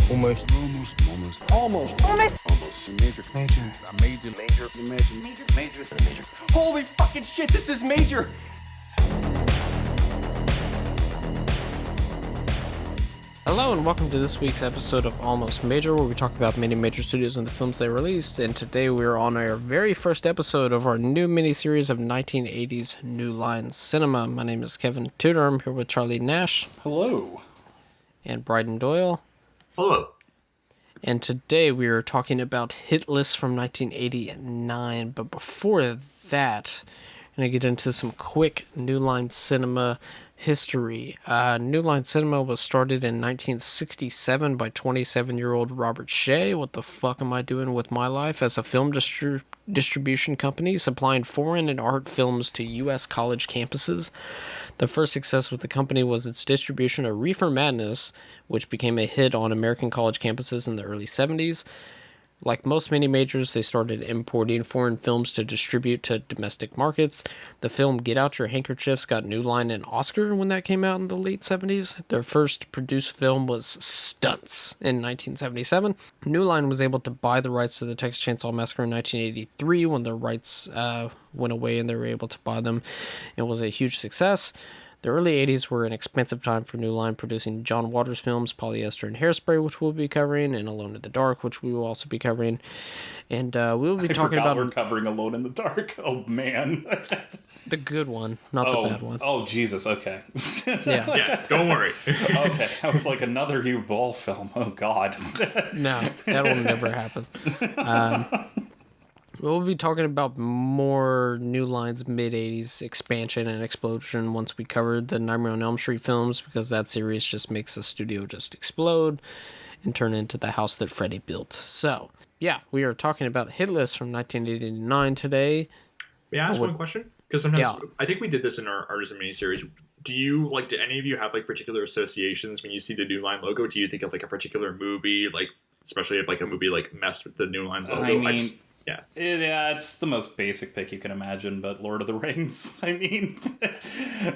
Almost. Major. Holy fucking shit, this is major! Hello and welcome to this week's episode of Almost Major, where we talk about many major studios and the films they released. And today we're on our very first episode of our new miniseries of 1980s New Line Cinema. My name is Kevin Tudor. I'm here with Charlie Nash. Hello. And Bryden Doyle. Hello. And today we are talking about Hit List from 1989. But before that, I'm going to get into some quick New Line Cinema history. New Line Cinema was started in 1967 by 27-year-old Robert Shea. What the fuck am I doing with my life? As a film distribution company supplying foreign and art films to U.S. college campuses. The first success with the company was its distribution of Reefer Madness, which became a hit on American college campuses in the early 70s. Like most mini majors, they started importing foreign films to distribute to domestic markets. The film Get Out Your Handkerchiefs got New Line an Oscar when that came out in the late 70s. Their first produced film was Stunts in 1977. New Line was able to buy the rights to the Texas Chainsaw Massacre in 1983 when the rights went away and they were able to buy them. It was a huge success. The early 80s were an expensive time for New Line, producing John Waters films, Polyester and Hairspray, which we'll be covering, and Alone in the Dark, which we will also be covering. And we'll be talking about... we're covering Alone in the Dark. Oh, man. The good one, not the bad one. Oh, Jesus, okay. Yeah, don't worry. Okay, I was like, another Hugh Ball film. Oh, God. No, that'll never happen. We'll be talking about more New Line's mid-80s expansion and explosion once we covered the Nightmare on Elm Street films, because that series just makes the studio just explode and turn into the house that Freddy built. So, yeah, we are talking about Hit List from 1989 today. May I ask one question? Because sometimes, I think we did this in our Artisan miniseries. Do any of you have, particular associations when you see the New Line logo? Do you think of, a particular movie, especially if, a movie, messed with the New Line logo? I mean... it's the most basic pick you can imagine, but Lord of the Rings, I mean,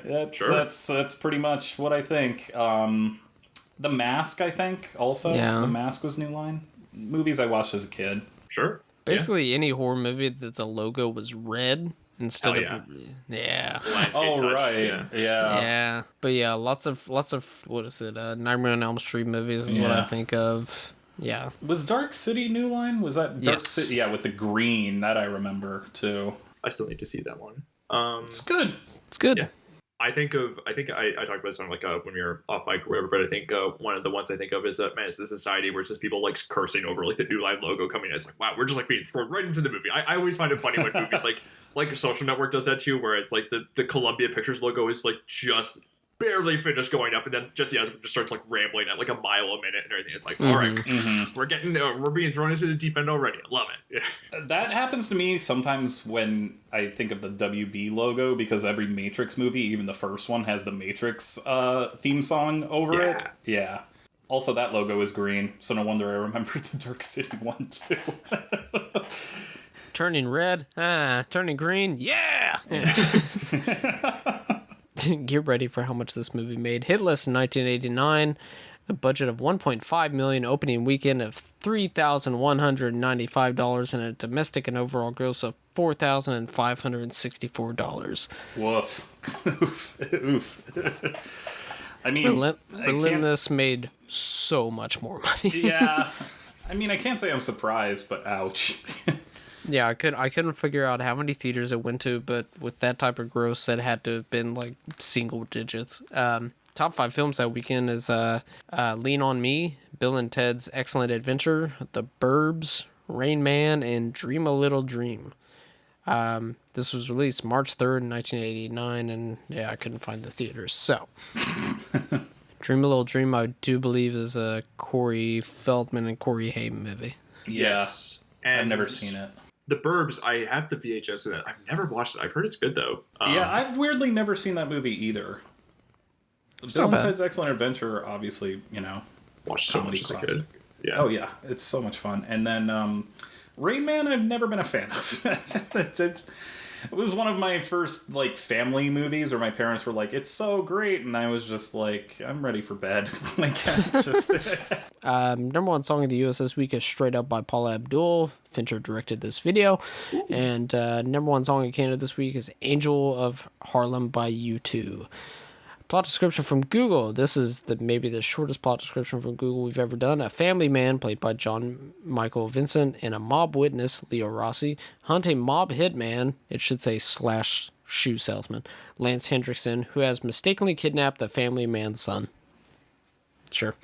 that's pretty much what I think. The Mask, I think, also. Yeah. The Mask was New Line. Movies I watched as a kid. Sure. Basically any horror movie that the logo was red instead of... Yeah. Oh, right. Yeah. But yeah, lots of what is it, Nightmare on Elm Street movies is what I think of. Yeah. Was Dark City New Line? Was that Dark City? Yeah, with the green. That I remember, too. I still need to see that one. It's good. It's good. Yeah. I think I talked about this on when we were off mic or whatever, but I think one of the ones I think of is Menace to Society, where it's just people cursing over the New Line logo coming in. It's wow, we're just being thrown right into the movie. I always find it funny when movies like Social Network does that too, where it's the Columbia Pictures logo is just barely finished going up, and then just starts rambling at a mile a minute and everything. It's all right, we're being thrown into the deep end already. I love it. Yeah. That happens to me sometimes when I think of the WB logo, because every Matrix movie, even the first one, has the Matrix theme song over it. Yeah. Also, that logo is green, so no wonder I remembered the Dark City one too. Turning red, turning green, yeah. Get ready for how much this movie made. Hit List in 1989, a budget of $1.5 million, opening weekend of $3,195, and a domestic and overall gross of $4,564. Woof. Oof. I mean, Relentless made so much more money. Yeah. I mean, I can't say I'm surprised, but ouch. Yeah, I couldn't figure out how many theaters it went to, but with that type of gross, that had to have been single digits. Top 5 films that weekend is Lean on Me, Bill and Ted's Excellent Adventure, The Burbs, Rain Man, and Dream a Little Dream. This was released March 3rd, 1989, and I couldn't find the theaters. So, Dream a Little Dream, I do believe, is a Corey Feldman and Corey Haim movie. Yeah, I've never seen it. The Burbs, I have the VHS in it. I've never watched it. I've heard it's good, though. I've weirdly never seen that movie either. Bill and Ted's Excellent Adventure, obviously, watched so much as a kid. Yeah. Oh, yeah. It's so much fun. And then Rain Man, I've never been a fan of. It was one of my first, like, family movies where my parents were like, it's so great, and I was just like, I'm ready for bed. Like, just... Number one song of the US this week is Straight Up by Paula Abdul. Fincher directed this video. Ooh. And number one song in Canada this week is Angel of Harlem by U2. Plot description from Google. This is maybe the shortest plot description from Google we've ever done. A family man, played by John Michael Vincent, and a mob witness, Leo Rossi, hunt a mob hitman, it should say / shoe salesman, Lance Hendrickson, who has mistakenly kidnapped the family man's son. Sure.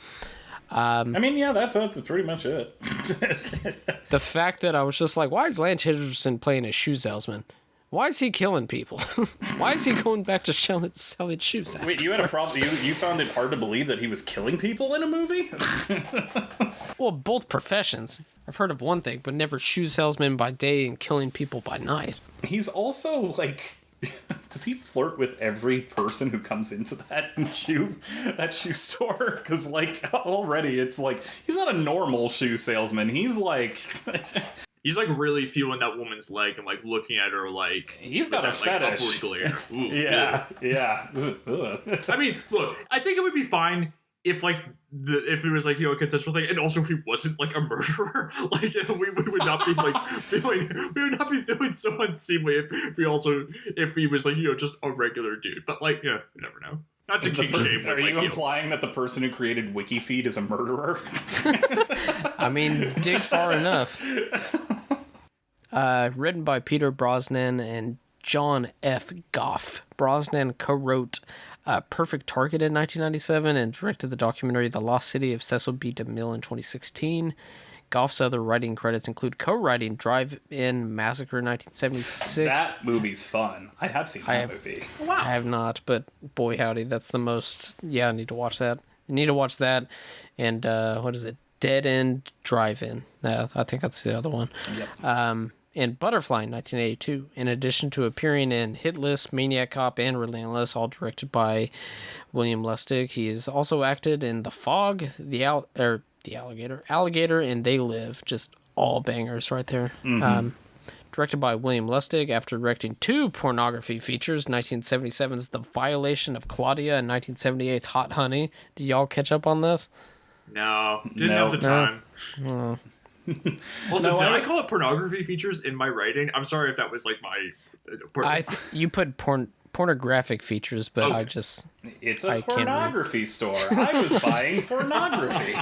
I mean, yeah, that's pretty much it. The fact that I was just like, why is Lance Hendrickson playing a shoe salesman? Why is he killing people? Why is he going back to selling shoes afterwards? Wait, you had a problem? You found it hard to believe that he was killing people in a movie? Well, both professions. I've heard of one thing, but never shoe salesman by day and killing people by night. He's also, like... Does he flirt with every person who comes into that shoe store? Because, like, already it's like, he's not a normal shoe salesman. He's like... He's like really feeling that woman's leg and like looking at her like he's got a fetish. Like, upward glare. Ooh, yeah. I mean, look, I think it would be fine if like if it was like, you know, a consensual thing, and also if he wasn't like a murderer, like we would not be like feeling so unseemly if he was like, you know, just a regular dude. But like, yeah, you never know. Not to kink shame. Are you implying that the person who created WikiFeed is a murderer? I mean, dig far enough. Written by Peter Brosnan and John F. Goff. Brosnan co-wrote Perfect Target in 1997 and directed the documentary The Lost City of Cecil B. DeMille in 2016. Goff's other writing credits include co-writing Drive-In Massacre in 1976. That movie's fun. I have seen that movie. Wow. I have not, but boy howdy, that's the most... Yeah, I need to watch that. And, what is it? Dead End Drive-In. I think that's the other one. Yep. And Butterfly in 1982, in addition to appearing in Hit List, Maniac Cop, and Relentless, all directed by William Lustig. He has also acted in The Fog, Alligator, and They Live. Just all bangers right there. Mm-hmm. Directed by William Lustig after directing two pornography features, 1977's The Violation of Claudia and 1978's Hot Honey. Did y'all catch up on this? No, didn't have the time. No. Also, did I call it pornography features in my writing? I'm sorry if that was like my... You put pornographic features, but I just... It's a pornography store. I was buying pornography.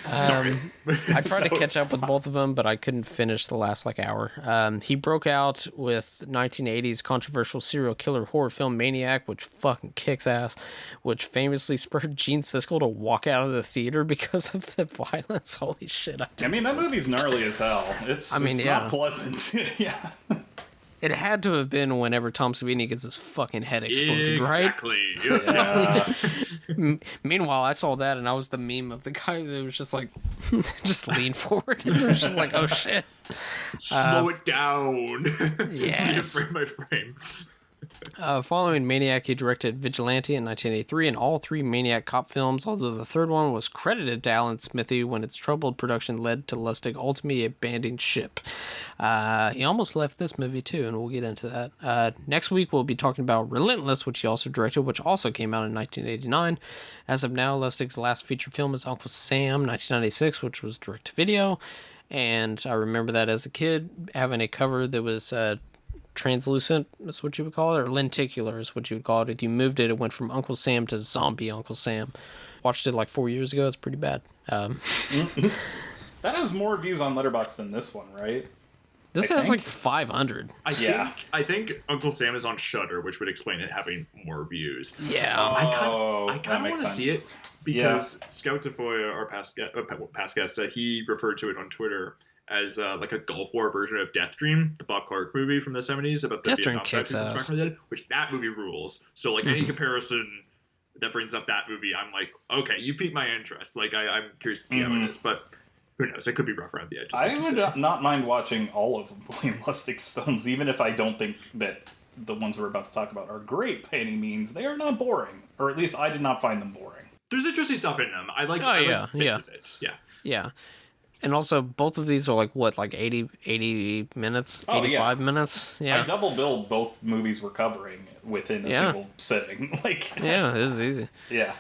I tried to catch up with both of them, but I couldn't finish the last hour. He broke out with 1980's controversial serial killer horror film Maniac, which fucking kicks ass, which famously spurred Gene Siskel to walk out of the theater because of the violence. Holy shit. I mean, that movie's gnarly as hell. It's not pleasant. Yeah. It had to have been whenever Tom Savini gets his fucking head exploded, exactly. Right? Yeah. Meanwhile, I saw that and I was the meme of the guy that was just like, just lean forward. And it was just like, oh shit. Slow it down. Yes. Frame by frame. Following Maniac, he directed Vigilante in 1983 and all three Maniac cop films, although the third one was credited to Alan Smithy when its troubled production led to Lustig ultimately abandoning ship. He almost left this movie too, and we'll get into that. Next week, we'll be talking about Relentless, which he also directed, which also came out in 1989. As of now, Lustig's last feature film is Uncle Sam, 1996, which was direct-to-video, and I remember that as a kid, having a cover that was... translucent is what you would call it, or lenticular is what you would call it. If you moved it, it went from Uncle Sam to Zombie Uncle Sam. Watched it 4 years ago. It's pretty bad. That has more views on Letterboxd than this one, right? This has 500. I think Uncle Sam is on Shudder, which would explain it having more views. Yeah. I kind of want to see it because Scout Tafoya, our past guest, he referred to it on Twitter as a Gulf War version of Death Dream, the Bob Clark movie from the 70s about the Vietnam veterans, which that movie rules. So any comparison that brings up that movie, I'm like, okay, you piqued my interest. I'm curious to see how it is, but who knows? It could be rough around the edges. I would not mind watching all of William Lustig's films, even if I don't think that the ones we're about to talk about are great by any means. They are not boring, or at least I did not find them boring. There's interesting stuff in them. I like bits of it. Yeah. And also, both of these are like 80 minutes, 85 minutes? Yeah. I double billed both movies we're covering within a single sitting. Yeah, it is easy. Yeah.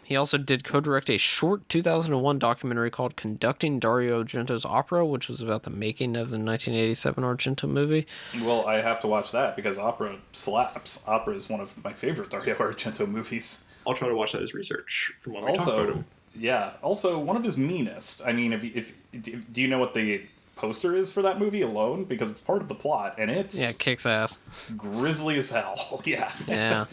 He also did co-direct a short 2001 documentary called Conducting Dario Argento's Opera, which was about the making of the 1987 Argento movie. Well, I have to watch that because Opera slaps. Opera is one of my favorite Dario Argento movies. I'll try to watch that as research from when we talk about him. Yeah. Also, one of his meanest. I mean, if do you know what the poster is for that movie alone? Because it's part of the plot, and it's kicks ass, grisly as hell. Yeah. Yeah.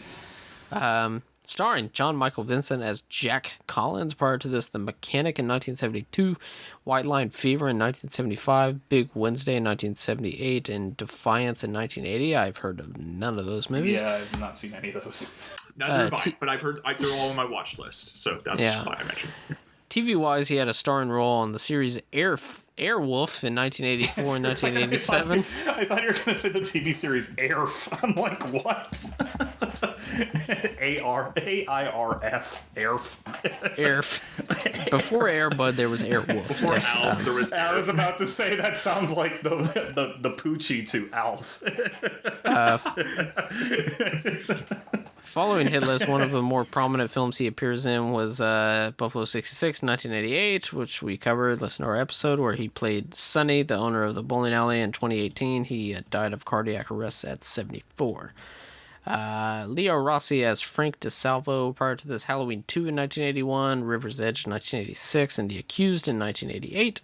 Starring John Michael Vincent as Jack Collins. Prior to this, The Mechanic in 1972, White Line Fever in 1975, Big Wednesday in 1978, and Defiance in 1980. I've heard of none of those movies. Yeah, I've not seen any of those. Neither have I, but I've heard they're all on my watch list, so that's why I mentioned. TV-wise, he had a starring role on the series Airwolf in 1984 and 1987. I thought you were going to say the TV series Airf. I'm like, what? A-I-R-F. Airf. Before Airbud, there was Airwolf. Before Alf, there was I was about to say that sounds like the Poochie to Alf. Following Hit List, one of the more prominent films he appears in was Buffalo 66 in 1988, which we covered. Listen to our episode where he played Sonny, the owner of the bowling alley. In 2018, he died of cardiac arrest at 74. Leo Rossi as Frank DeSalvo. Prior to this, Halloween 2 in 1981, River's Edge in 1986, and The Accused in 1988.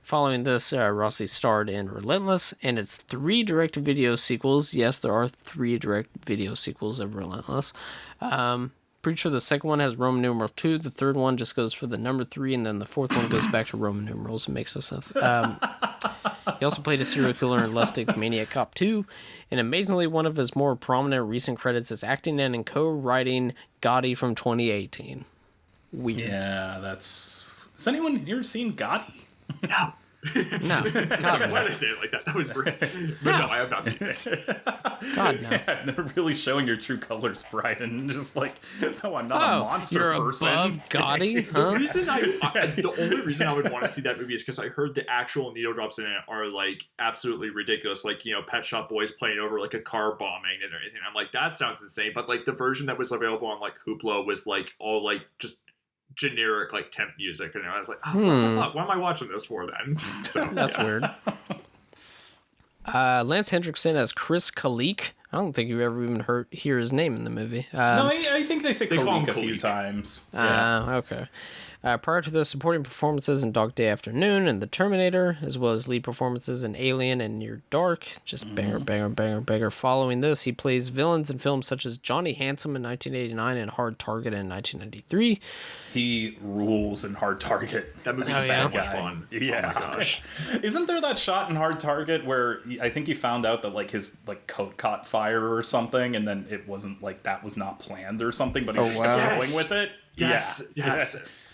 Following this, Rossi starred in Relentless and its 3 direct-to-video sequels. Yes, there are 3 direct-video sequels of Relentless. Pretty sure the second one has Roman numeral 2. The third one just goes for the number 3, and then the fourth one goes back to Roman numerals. It makes no sense. He also played a serial killer in Lustig's Maniac Cop 2. And amazingly, one of his more prominent recent credits is acting and in co-writing Gotti from 2018. Weird. Yeah, that's... Has anyone here seen Gotti? No. No. God, Why did I say it like that? That was great. But no, I have not seen it. God, no. Yeah, they're really showing your true colors, Brian. Just like, no, I'm not a monster you're person. Above Gotti? Huh? The only reason I would want to see that movie is because I heard the actual needle drops in it are like absolutely ridiculous. Like, Pet Shop Boys playing over like a car bombing and everything. I'm like, that sounds insane. But like the version that was available on like Hoopla was like all like just generic like temp music, and I was like, what the fuck? What am I watching this for then? So That's weird. Lance Hendrickson as Chris Kalik. I don't think you ever even hear his name in the movie. No, I think they say Kalik a few times. Okay. Prior to the supporting performances in Dog Day Afternoon and The Terminator, as well as lead performances in Alien and Near Dark, just banger. Following this, he plays villains in films such as Johnny Handsome in 1989 and Hard Target in 1993. He rules in Hard Target. That movie's so much fun. Yeah. Oh my gosh. Isn't there that shot in Hard Target where I think he found out that like his like coat caught fire or something, and then it wasn't like that was not planned or something, but he just kept going with it? Yes.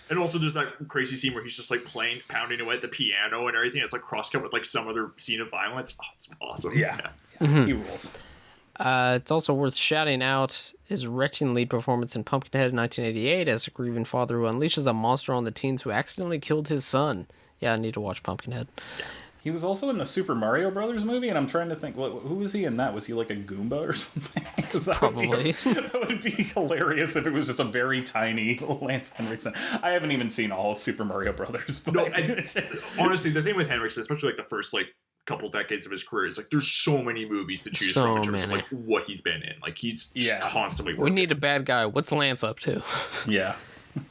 And also there's that crazy scene where he's just like pounding away at the piano and everything. It's like cross-cut with like some other scene of violence. Oh, it's awesome. Yeah. He rules. It's also worth shouting out his wretched lead performance in Pumpkinhead in 1988 as a grieving father who unleashes a monster on the teens who accidentally killed his son. Yeah, I need to watch Pumpkinhead. Yeah. He was also in the Super Mario Brothers movie, and I'm trying to think, who was he in that? Was he like a Goomba or something? Probably. That would be hilarious if it was just a very tiny Lance Henriksen. I haven't even seen all of Super Mario Brothers. But... No, honestly, the thing with Henriksen, especially like the first like couple decades of his career, is like there's so many movies to choose from in terms of like what he's been in. Like he's constantly working. We need a bad guy. What's Lance up to? Yeah.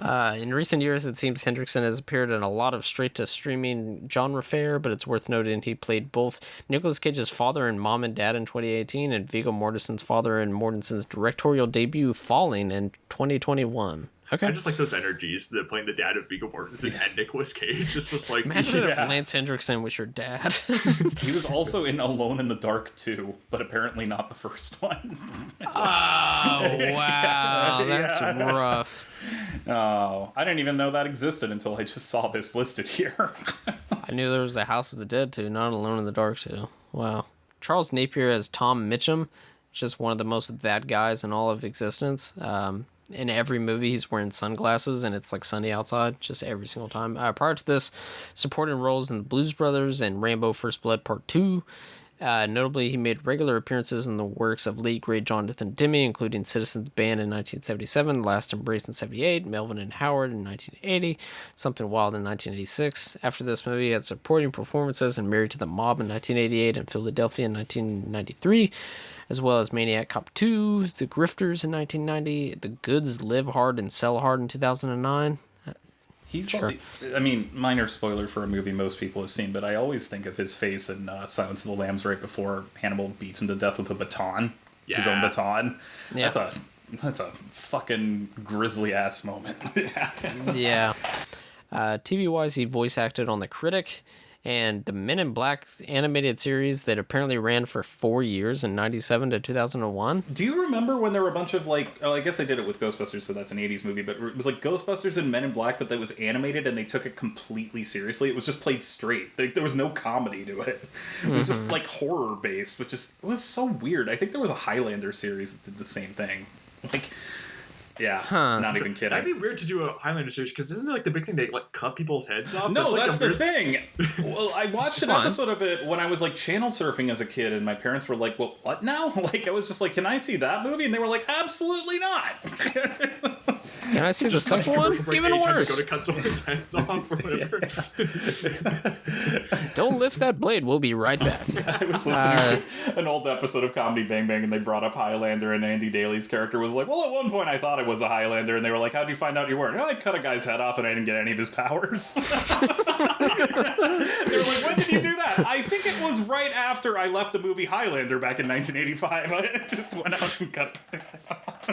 In recent years, it seems Hendrickson has appeared in a lot of straight-to-streaming genre fare, but it's worth noting he played both Nicolas Cage's father in Mom and Dad in 2018 and Viggo Mortensen's father in Mortensen's directorial debut Falling in 2021. Okay. I just like those energies, playing the dad of Viggo Mortensen and Nicolas Cage. It's just like... Imagine if Lance Hendrickson was your dad. He was also in Alone in the Dark 2, but apparently not the first one. Oh, wow. That's rough. Oh, I didn't even know that existed until I just saw this listed here. I knew there was a House of the Dead 2, not Alone in the Dark 2. Wow. Charles Napier as Tom Mitchum, just one of the most that guys in all of existence. in every movie he's wearing sunglasses and it's like sunny outside, just every single time. Prior to this, supporting roles in The Blues Brothers and Rambo: First Blood Part 2. Notably, he made regular appearances in the works of late great Jonathan Demme, including Citizens Band in 1977, Last Embrace in 78, Melvin and Howard in 1980, Something Wild in 1986. After this movie, he had supporting performances in Married to the Mob in 1988 and Philadelphia in 1993, as well as Maniac Cop 2, The Grifters in 1990, The Goods, Live Hard and Sell Hard in 2009. He's, sure. I mean, minor spoiler for a movie most people have seen, but I always think of his face in Silence of the Lambs right before Hannibal beats him to death with a baton, his own baton. Yeah. That's a fucking grisly ass moment. Yeah. TV-wise, he voice acted on The Critic and the Men in Black animated series that apparently ran for 4 years in 97 to 2001. Do you remember when there were a bunch of I guess I did it with Ghostbusters, so that's an 80s movie, but it was like Ghostbusters and Men in Black, but that was animated and they took it completely seriously. It was just played straight. There was no comedy to it. It was just like horror based, which it was so weird. I think there was a Highlander series that did the same thing. Yeah, not even kidding. That'd be weird to do a Highlander series, because isn't it like the big thing they like cut people's heads off? No, that's the thing. Well, I watched an episode of it when I was like channel surfing as a kid, and my parents were like, "Well, what now?" Like, I was just like, "Can I see that movie?" And they were like, "Absolutely not." Can I see the second one? Even worse. Go to cut someone's heads off or whatever. Don't lift that blade. We'll be right back. I was listening to an old episode of Comedy Bang Bang, and they brought up Highlander, and Andy Daly's character was like, "Well, at one point I thought I was a Highlander," and they were like, "How'd you find out you weren't?" "Oh, I cut a guy's head off, and I didn't get any of his powers." They were like, "When did you do that?" "I think it was right after I left the movie Highlander back in 1985. I just went out and cut his head off."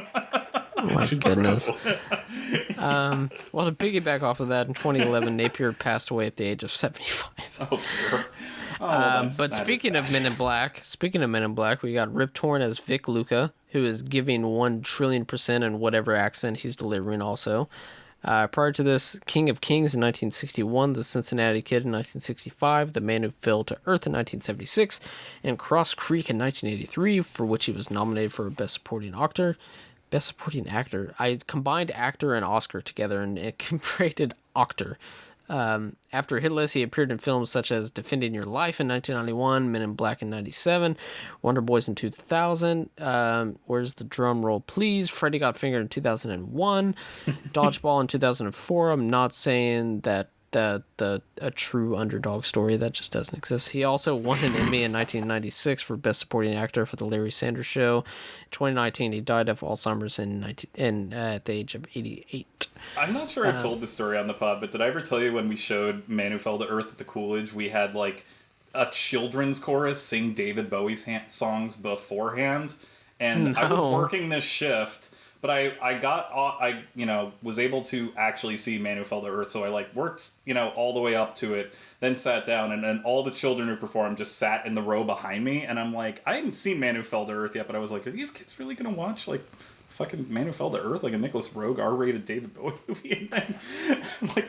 Oh my goodness. Well, to piggyback off of that, in 2011, Napier passed away at the age of 75. Oh, dear. But speaking of Men in Black, we got Rip Torn as Vic Luca, who is giving 1,000,000,000% in whatever accent he's delivering also. Prior to this, King of Kings in 1961, The Cincinnati Kid in 1965, The Man Who Fell to Earth in 1976, and Cross Creek in 1983, for which he was nominated for Best Supporting Actor. I combined actor and Oscar together, and it created actor. After Hitless, he appeared in films such as Defending Your Life in 1991, Men in Black in 97, Wonder Boys in 2000, Where's the Drum Roll Please, Freddy Got Fingered in 2001, Dodgeball in 2004. I'm not saying that a true underdog story that just doesn't exist. He also won an Emmy in 1996 for Best Supporting Actor for The Larry Sanders Show. In 2019, he died of Alzheimer's at the age of 88. I'm not sure I've told this story on the pod, but did I ever tell you when we showed Man Who Fell to Earth at the Coolidge, we had like a children's chorus sing David Bowie's songs beforehand, and I was working this shift. But I was able to actually see Man Who Fell to Earth, so I worked, all the way up to it, then sat down, and then all the children who performed just sat in the row behind me, and I'm like, I hadn't seen Man Who Fell to Earth yet, but I was like, are these kids really gonna watch fucking Man Who Fell to Earth, like a Nicholas Roeg R-rated David Bowie movie? And then,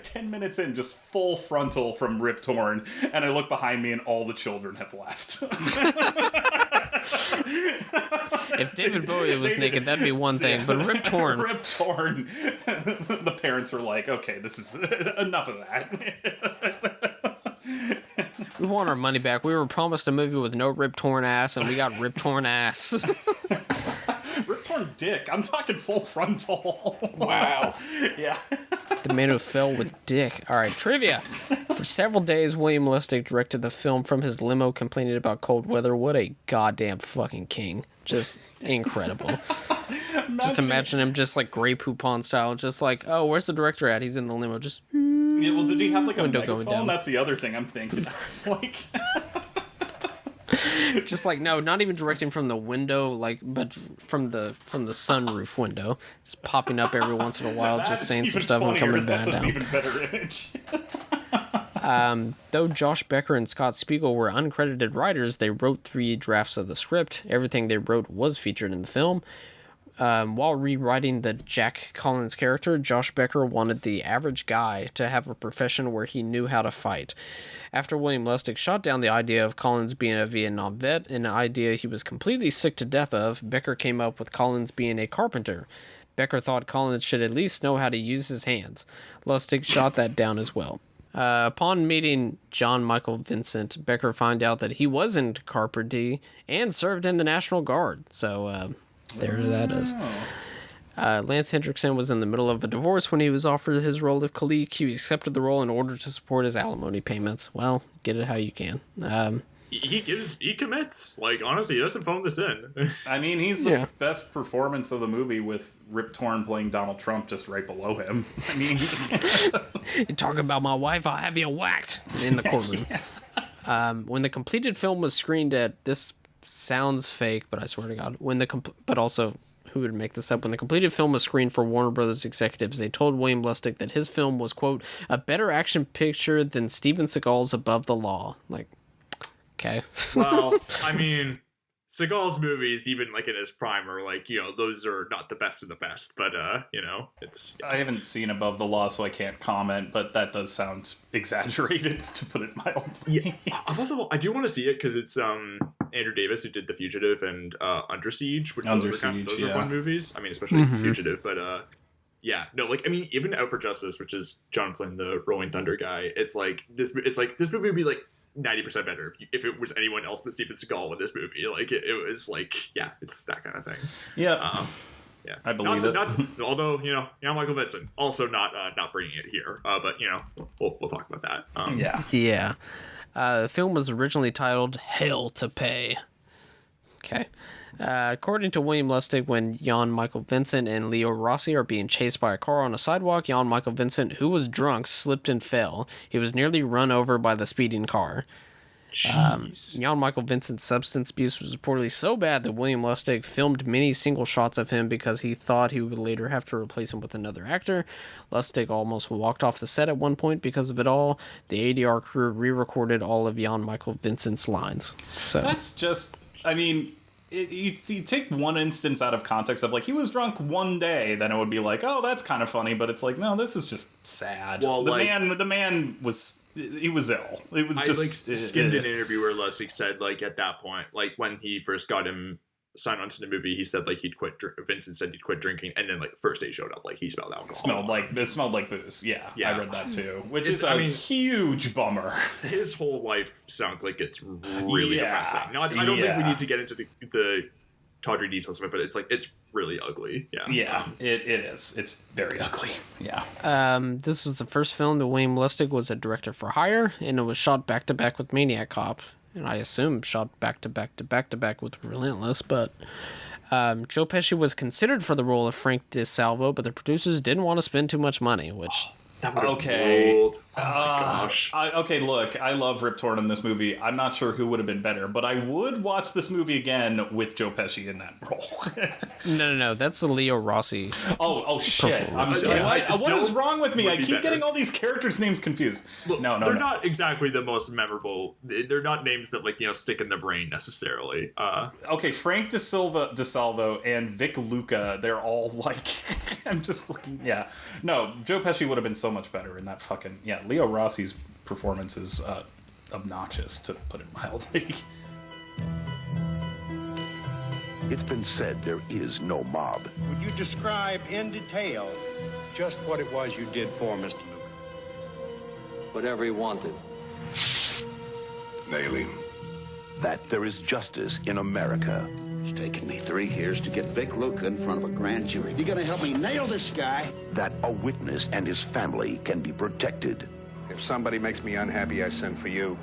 10 minutes in, just full frontal from Rip Torn, and I look behind me, and all the children have left. If David Bowie was naked, that'd be one thing, but Rip Torn. Rip Torn. The parents were like, okay, this is enough of that. We want our money back. We were promised a movie with no Rip Torn ass, and we got Rip Torn ass. Rip Torn dick. I'm talking full frontal. Wow. Yeah. The Man Who Fell with Dick. All right, trivia. For several days, William Lustig directed the film from his limo, complaining about cold weather. What a goddamn fucking king. Just incredible. Just imagine him just Grey Poupon style, just oh, where's the director at? He's in the limo, just... Yeah, well, did he have a window going megaphone? down. That's the other thing I'm thinking of. Just no, not even directing from the window, but from the sunroof window, just popping up every once in a while, just saying some stuff and coming back down. That's an even better image. Though Josh Becker and Scott Spiegel were uncredited writers, they wrote 3 drafts of the script. Everything they wrote was featured in the film. While rewriting the Jack Collins character, Josh Becker wanted the average guy to have a profession where he knew how to fight. After William Lustig shot down the idea of Collins being a Vietnam vet, an idea he was completely sick to death of, Becker came up with Collins being a carpenter. Becker thought Collins should at least know how to use his hands. Lustig shot that down as well. Upon meeting John Michael Vincent, Becker found out that he was in Carper D and served in the National Guard. So there that is. Lance Hendrickson was in the middle of a divorce when he was offered his role of Khalik. He accepted the role in order to support his alimony payments. Well, get it how you can. He commits. Like, honestly, he doesn't phone this in. I mean, he's the best performance of the movie with Rip Torn playing Donald Trump just right below him. I mean, you talking about my wife, I'll have you whacked in the courtroom. When the completed film was screened at, this sounds fake, but I swear to God, but also, who would make this up? When the completed film was screened for Warner Brothers executives, they told William Lustig that his film was, quote, a better action picture than Steven Seagal's Above the Law. Like, okay. Well, I mean, Seagal's movies, even like in his prime, are like, those are not the best of the best, but it's. I haven't seen Above the Law, so I can't comment, but that does sound exaggerated, to put it mildly. Yeah, Above the Law, I do want to see it because it's Andrew Davis who did The Fugitive and Under Siege, which those are fun movies. I mean, especially Fugitive, but even Out for Justice, which is John Flynn, the Rolling Thunder guy. It's like this movie would be like 90% better if it was anyone else but Steven Seagal in this movie. Like it was like, yeah, it's that kind of thing. Yeah. Yeah, I believe it. Although Michael Vincent also not bringing it here, but we'll talk about that. Yeah. The film was originally titled Hell to Pay. Okay. According to William Lustig, when Jan Michael Vincent and Leo Rossi are being chased by a car on a sidewalk, Jan Michael Vincent, who was drunk, slipped and fell. He was nearly run over by the speeding car. Jan Michael Vincent's substance abuse was reportedly so bad that William Lustig filmed many single shots of him because he thought he would later have to replace him with another actor. Lustig almost walked off the set at one point because of it all. The ADR crew re-recorded all of Jan Michael Vincent's lines. So that's just, I mean, you take one instance out of context of like he was drunk one day, then it would be like, oh, that's kind of funny, but it's like, no, this is just sad. Well, the man was ill. It was just skimmed an interview where Lustig said like at that point, like when he first got him signed onto the movie, he said like he'd quit. Vincent said he'd quit drinking, and then like the first day he showed up, like he smelled alcohol. It smelled like booze. Yeah, I read that too, which is a huge bummer. His whole life sounds like it's really depressing. Now, I don't think we need to get into the tawdry details of it, but it's really ugly. Yeah, it is. It's very ugly. Yeah. This was the first film that William Lustig was a director for hire, and it was shot back to back with Maniac Cop. And I assume shot back to back with Relentless, but Joe Pesci was considered for the role of Frank DeSalvo, but the producers didn't want to spend too much money, which... Okay. Gosh. Look, I love Rip Torn in this movie. I'm not sure who would have been better, but I would watch this movie again with Joe Pesci in that role. No. That's the Leo Rossi. Oh shit. What is wrong with me? I keep getting all these characters' names confused. Look, they're not exactly the most memorable. They're not names that stick in the brain necessarily. Frank DeSalvo and Vic Luca, they're all like I'm just looking. Yeah. No, Joe Pesci would have been so much better in that fucking... Yeah, Leo Rossi's performance is obnoxious, to put it mildly. It's been said there is no mob. Would you describe in detail just what it was you did for Mr. Luke? Whatever he wanted. Nail him. That there is justice in America. It's taken me 3 years to get Vic Luca in front of a grand jury. You gonna help me nail this guy? That a witness and his family can be protected. If somebody makes me unhappy, I send for you.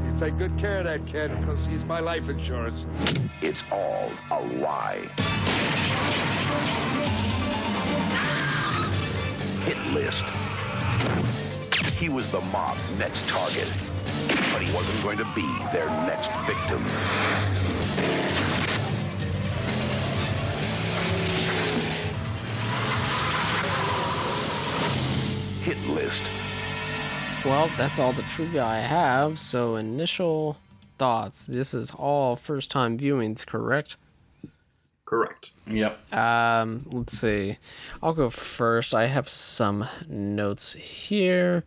You take good care of that kid, because he's my life insurance. It's all a lie. Hit list. He was the mob's next target, but he wasn't going to be their next victim. Hit list. Well, that's all the trivia I have. So initial thoughts. This is all first-time viewings, correct? Correct. Yep. Let's see. I'll go first. I have some notes here.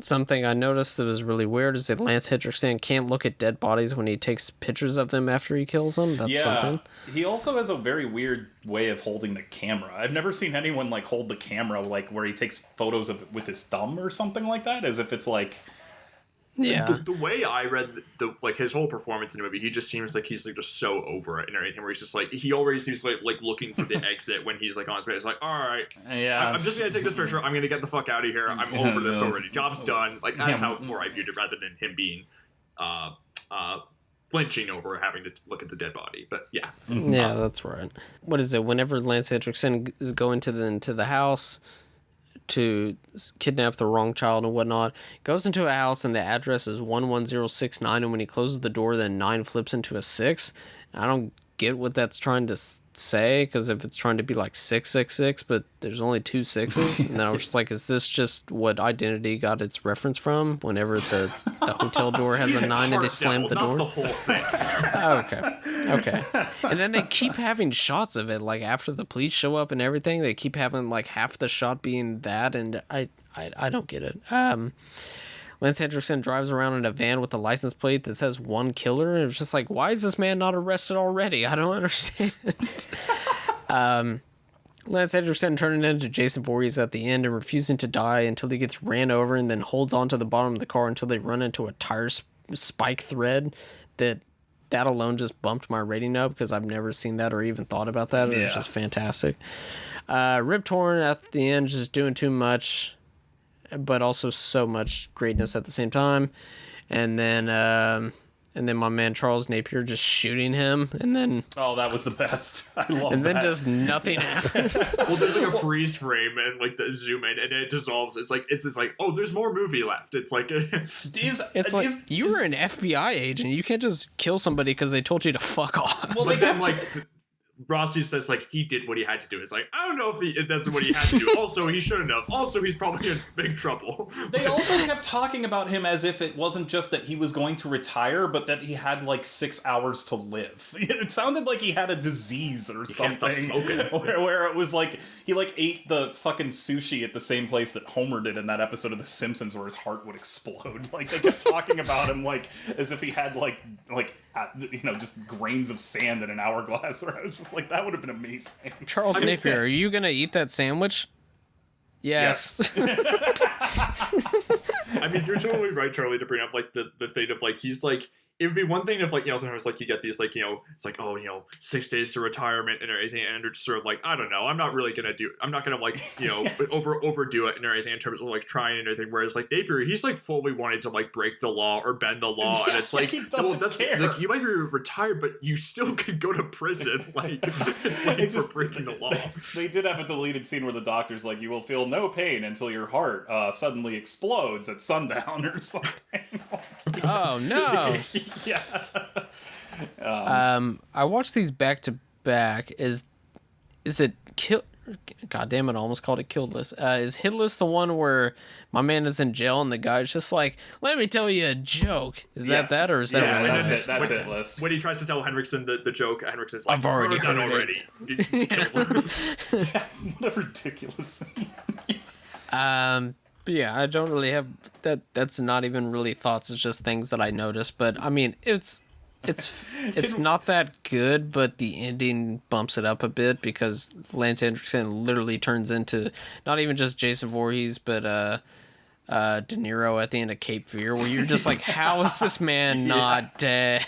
Something I noticed that was really weird is that Lance Henriksen can't look at dead bodies when he takes pictures of them after he kills them. That's something. He also has a very weird way of holding the camera. I've never seen anyone like hold the camera like where he takes photos of it with his thumb or something like that, as if it's like. Yeah. The way I read the like his whole performance in the movie, he just seems like he's like just so over it and everything. Where he's just like he already seems like looking for the exit when he's like on his face. It's like, all right, Yeah, I'm just gonna take this picture. I'm gonna get the fuck out of here. I'm over this already. Job's done. Like that's how more I viewed it, rather than him being flinching over having to look at the dead body. But yeah, Yeah, that's right. What is it? Whenever Lance Henriksen is going into the house to kidnap the wrong child and whatnot, goes into a house and the address is 11069, and when he closes the door, then 9 flips into a 6. I don't get what that's trying to say, because if it's trying to be like 666, but there's only 2 6s, and then I was just like, is this just what Identity got its reference from? Whenever the hotel door has a 9 and they slam the door. Not the whole thing. Okay. And then they keep having shots of it, like after the police show up and everything, they keep having like half the shot being that, and I don't get it. Lance Henriksen drives around in a van with a license plate that says 1 killer, and it's just like, why is this man not arrested already? I don't understand. Lance Henriksen turning into Jason Voorhees at the end and refusing to die until he gets ran over, and then holds onto the bottom of the car until they run into a tire spike thread. That alone just bumped my rating up, because I've never seen that or even thought about that. It was just fantastic. Rip Torn at the end, just doing too much, but also so much greatness at the same time. And then my man Charles Napier just shooting him, and then that was the best. I love and that. then just nothing happens. Well, there's like a freeze frame and like the zoom in, and it dissolves. It's like oh, there's more movie left. It's like you were an FBI agent. You can't just kill somebody because they told you to fuck off. Well, but then like Rossi says like he did what he had to do. It's like, I don't know if that's what he had to do. Also, he shouldn't have. Also, he's probably in big trouble. They also kept talking about him as if it wasn't just that he was going to retire, but that he had like 6 hours to live. It sounded like he had a disease or something. Where it was like he like ate the fucking sushi at the same place that Homer did in that episode of The Simpsons where his heart would explode. Like they kept talking about him like as if he had like just grains of sand in an hourglass. Where I was just like, that would have been amazing. Charles Napier, are you gonna eat that sandwich? Yes. I mean, you're totally right, Charlie, to bring up like the thing of like he's like, it would be one thing if like, sometimes like you get these like, it's like, 6 days to retirement and everything, and they're just sort of like, I don't know, I'm not gonna like overdo it and everything in terms of like trying and everything. Whereas like Napier, he's like fully wanting to like break the law or bend the law, and it's like, he doesn't care. Like you might be retired, but you still could go to prison. Like it's like for breaking the law. They did have a deleted scene where the doctor's like, you will feel no pain until your heart suddenly explodes at sundown or something. Oh no. Yeah. I watched these back to back. Is it kill? God damn it! I almost called it Killed List. Is Hit List the one where my man is in jail and the guy's just like, "Let me tell you a joke"? Is that or is that Relentless? That's Hit List. When he tries to tell Henriksen the joke, Henriksen's like, I've already heard that heard already. He kills him. Yeah, what a ridiculous. But yeah, I don't really have that. That's not even really thoughts. It's just things that I noticed. But I mean, it's not that good. But the ending bumps it up a bit because Lance Henriksen literally turns into not even just Jason Voorhees, but De Niro at the end of Cape Fear, where you're just like, how is this man not dead?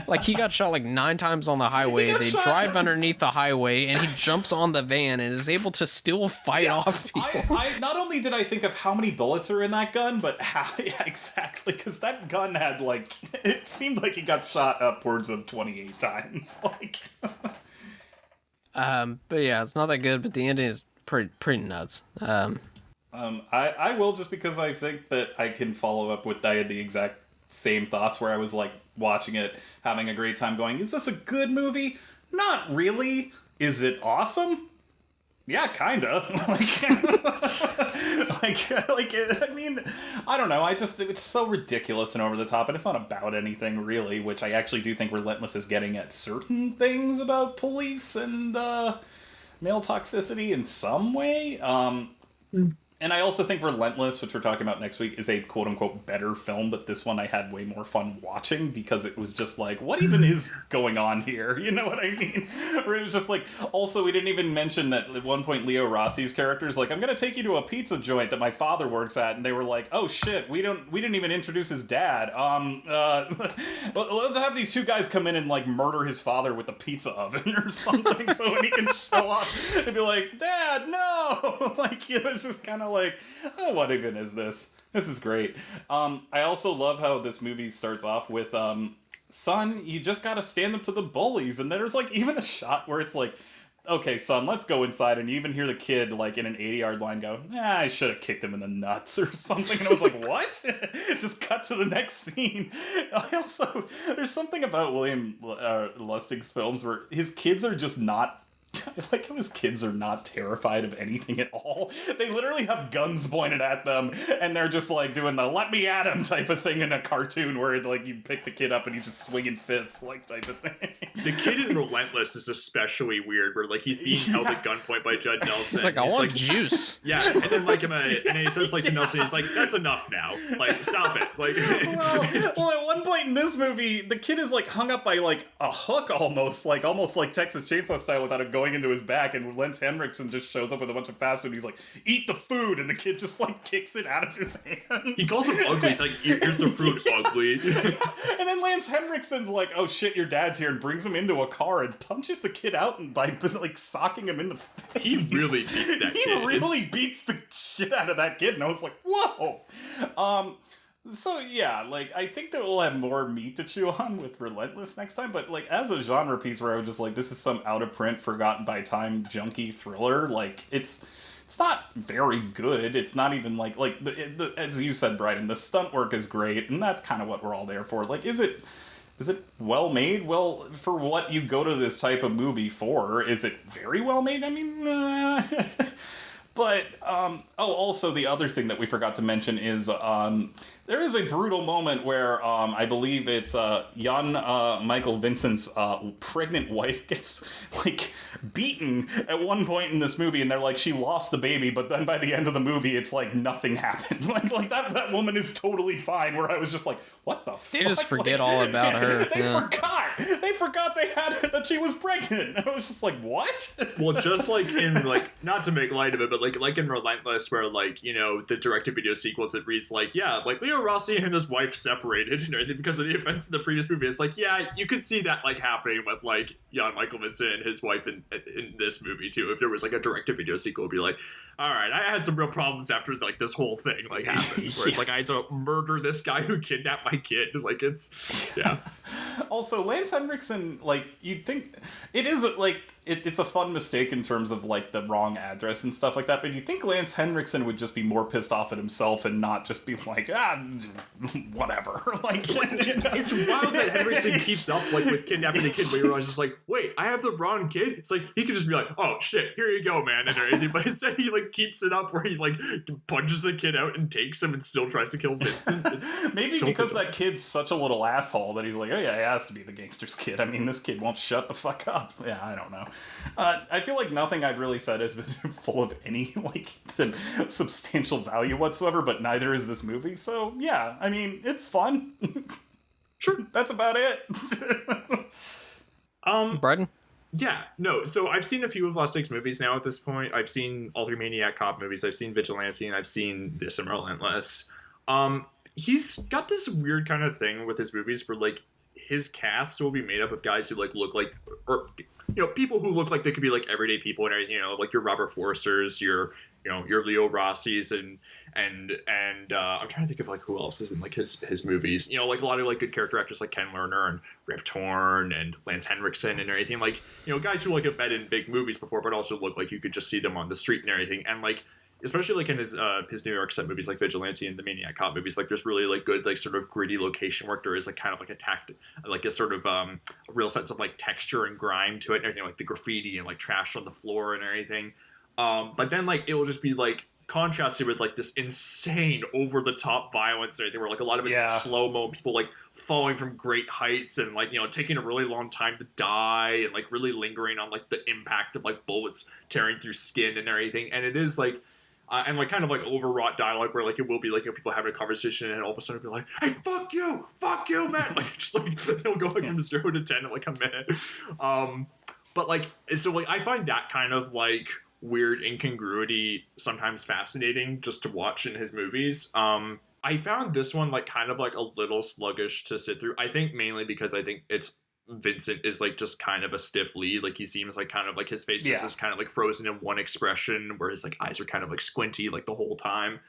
Like he got shot like 9 times on the highway. They drive underneath the highway, and he jumps on the van and is able to still fight off people. I not only did I think of how many bullets are in that gun, but how exactly, because that gun had like, it seemed like he got shot upwards of 28 times. Like, but yeah, it's not that good. But the ending is pretty nuts. I will, just because I think that I can follow up with, I had the exact same thoughts where I was like watching it, having a great time going, is this a good movie? Not really. Is it awesome? Yeah, kinda. I mean, I don't know. It's so ridiculous and over the top, and it's not about anything really, which I actually do think Relentless is getting at certain things about police and male toxicity in some way. And I also think Relentless, which we're talking about next week, is a quote-unquote better film, but this one I had way more fun watching because it was just like, what even is going on here? You know what I mean? Where it was just like, also, we didn't even mention that at one point Leo Rossi's character is like, I'm going to take you to a pizza joint that my father works at, and they were like, oh shit, we didn't even introduce his dad. Let's have these two guys come in and like murder his father with a pizza oven or something so when he can show up and be like, Dad, no! Like, it was just kind of like, oh, what even is this? This is great. I also love how this movie starts off with, son, you just gotta stand up to the bullies. And there's like even a shot where it's like, okay, son, let's go inside. And you even hear the kid like in an 80-yard line go, I should have kicked him in the nuts or something. And I was like, what? Just cut to the next scene. There's something about William Lustig's films where his kids are just not, I like how his kids are not terrified of anything at all. They literally have guns pointed at them, and they're just like doing the "let me at him" type of thing in a cartoon where like you pick the kid up and he's just swinging fists like type of thing. The kid in Relentless is especially weird, where like he's being held at gunpoint by Judd Nelson. He's like, I want juice. Yeah, and then like and then he says like to Nelson, he's like, that's enough now. Like, stop it. Like, well, at one point in this movie, the kid is like hung up by like a hook almost like Texas Chainsaw style without it going into his back, and Lance Henriksen just shows up with a bunch of fast food and he's like, eat the food, and the kid just like kicks it out of his hands. He calls him ugly. He's like, here's the fruit, ugly. And then Lance Henriksen's like, oh shit, your dad's here, and brings him into a car and punches the kid out and by like socking him in the face. He really beats that kid. He really beats the shit out of that kid, and I was like, whoa. So yeah, like, I think that we'll have more meat to chew on with Relentless next time, but like, as a genre piece where I was just like, this is some out-of-print, forgotten-by-time, junky thriller, like, it's not very good. It's not even like as you said, Bryden, the stunt work is great, and that's kind of what we're all there for. Like, is it well made? Well, for what you go to this type of movie for, is it very well made? I mean, but, also the other thing that we forgot to mention is, there is a brutal moment where, I believe it's, Jan Michael Vincent's, pregnant wife gets, like, beaten at one point in this movie, and they're like, she lost the baby, but then by the end of the movie, it's like, nothing happened. like that woman is totally fine, where I was just like, what the fuck? They just forget all about her. They forgot they had her, that she was pregnant. I was just like, what? Well, just like in, like, not to make light of it, but like in Relentless, where, like, you know, the direct-to-video sequence, it reads like, yeah, like, Leo Rossi and his wife separated, you know, because of the events in the previous movie. It's like, yeah, you could see that, like, happening with, like, Jan Michael Vincent and his wife in this movie, too. If there was, like, a direct-to-video sequel, it'd be like, all right, I had some real problems after, like, this whole thing, like, happened, where it's like, I had to murder this guy who kidnapped my kid. Like, it's, yeah. Also, Lance Henriksen, like, you'd think, it is, like, it's a fun mistake in terms of, like, the wrong address and stuff like that, but you think Lance Henriksen would just be more pissed off at himself and not just be like, whatever. Like, it's wild that Henriksen keeps up, like, with kidnapping the kid, but you realize it's like, wait, I have the wrong kid? It's like, he could just be like, oh, shit, here you go, man, and everything, but instead he, like, keeps it up where he, like, punches the kid out and takes him and still tries to kill Vincent. Maybe so because that kid's such a little asshole that he's like, oh yeah, he has to be the gangster's kid. I mean, this kid won't shut the fuck up. Yeah, I don't know. I feel like nothing I've really said has been full of any, like, substantial value whatsoever, but neither is this movie. So, yeah, I mean, it's fun. Sure, that's about it. Bryden? Yeah, no, so I've seen a few of Lustig's movies now at this point. I've seen all three Maniac Cop movies, I've seen Vigilante, and I've seen this and Relentless. He's got this weird kind of thing with his movies where, like, his cast will be made up of guys who, like, look like, or, you know, people who look like they could be, like, everyday people and everything, you know, like your Robert Forsters, your Leo Rossi's, and I'm trying to think of, like, who else is in, like, his movies. You know, like, a lot of, like, good character actors like Ken Lerner and Rip Torn and Lance Henriksen and everything. Like, you know, guys who, like, have been in big movies before but also look like you could just see them on the street and everything. And, like, especially, like, in his New York set movies like Vigilante and the Maniac Cop movies, like, there's really, like, good, like, sort of gritty location work. There is, like, kind of, like, a sort of a real sense of, like, texture and grime to it and everything, like the graffiti and, like, trash on the floor and everything. But then, like, it will just be, like, contrasted with, like, this insane over-the-top violence and everything where, like, a lot of it's in slow-mo, people, like, falling from great heights and, like, you know, taking a really long time to die and, like, really lingering on, like, the impact of, like, bullets tearing through skin and everything. And it is, like, and like kind of like overwrought dialogue where like it will be like people having a conversation and all of a sudden it'll be like, hey, fuck you, man. Like just like they'll go like from 0 to 10 in like a minute. But like so like I find that kind of like weird incongruity sometimes fascinating just to watch in his movies. I found this one like kind of like a little sluggish to sit through. I think mainly because I think it's Vincent is like just kind of a stiff lead. Like he seems like kind of like his face just is kind of like frozen in one expression where his like eyes are kind of like squinty like the whole time.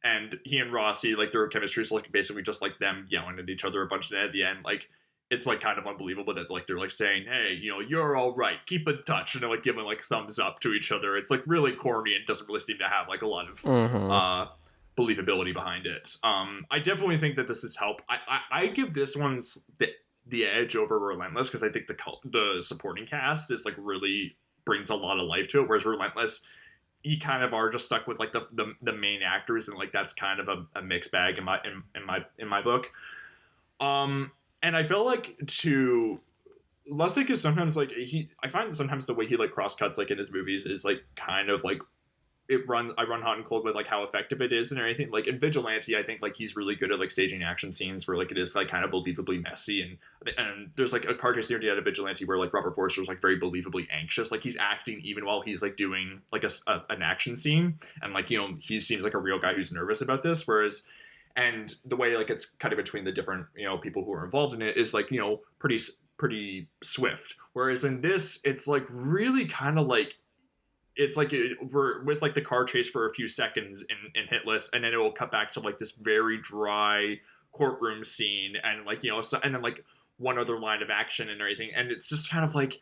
And he and Rossi, like their chemistry is like basically just like them yelling at each other a bunch, and at the end like it's like kind of unbelievable that like they're like saying, hey, you know, you're all right, keep in touch, and they're like giving like thumbs up to each other. It's like really corny and doesn't really seem to have like a lot of believability behind it. I definitely think that this has helped. I give this one the edge over Relentless because I think the supporting cast is like really brings a lot of life to it, whereas Relentless, you kind of are just stuck with like the main actors, and like that's kind of a mixed bag in my book. And I feel like Lustig is sometimes like I find sometimes the way he like cross cuts like in his movies is like kind of like I run hot and cold with like how effective it is and everything. Like in Vigilante, I think like he's really good at like staging action scenes where like it is like kind of believably messy, and there's like a car chase near the end of Vigilante where like Robert Forster is like very believably anxious, like he's acting even while he's like doing like an action scene, and like, you know, he seems like a real guy who's nervous about this, whereas and the way like it's cutting between the different, you know, people who are involved in it is like, you know, pretty swift, whereas in this it's like really kind of like it's like we're with like the car chase for a few seconds in Hit List, and then it will cut back to like this very dry courtroom scene, and like, you know, so, and then like one other line of action and everything, and it's just kind of like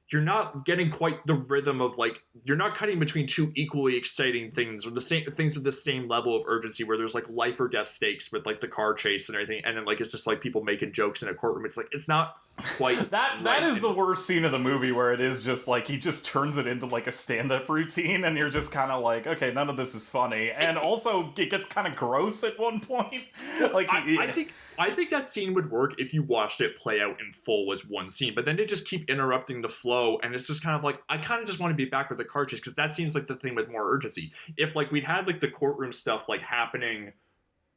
you're not getting quite the rhythm of like you're not cutting between two equally exciting things or the same things with the same level of urgency where there's like life or death stakes with like the car chase and everything, and then like it's just like people making jokes in a courtroom. It's like it's not quite that is the worst scene of the movie, where it is just like he just turns it into like a stand-up routine, and you're just kind of like, okay, none of this is funny, and also it gets kind of gross at one point. Like I think that scene would work if you watched it play out in full as one scene, but then they just keep interrupting the flow, and it's just kind of like, I kind of just want to be back with the car chase, because that seems like the thing with more urgency. If like we'd had like the courtroom stuff like happening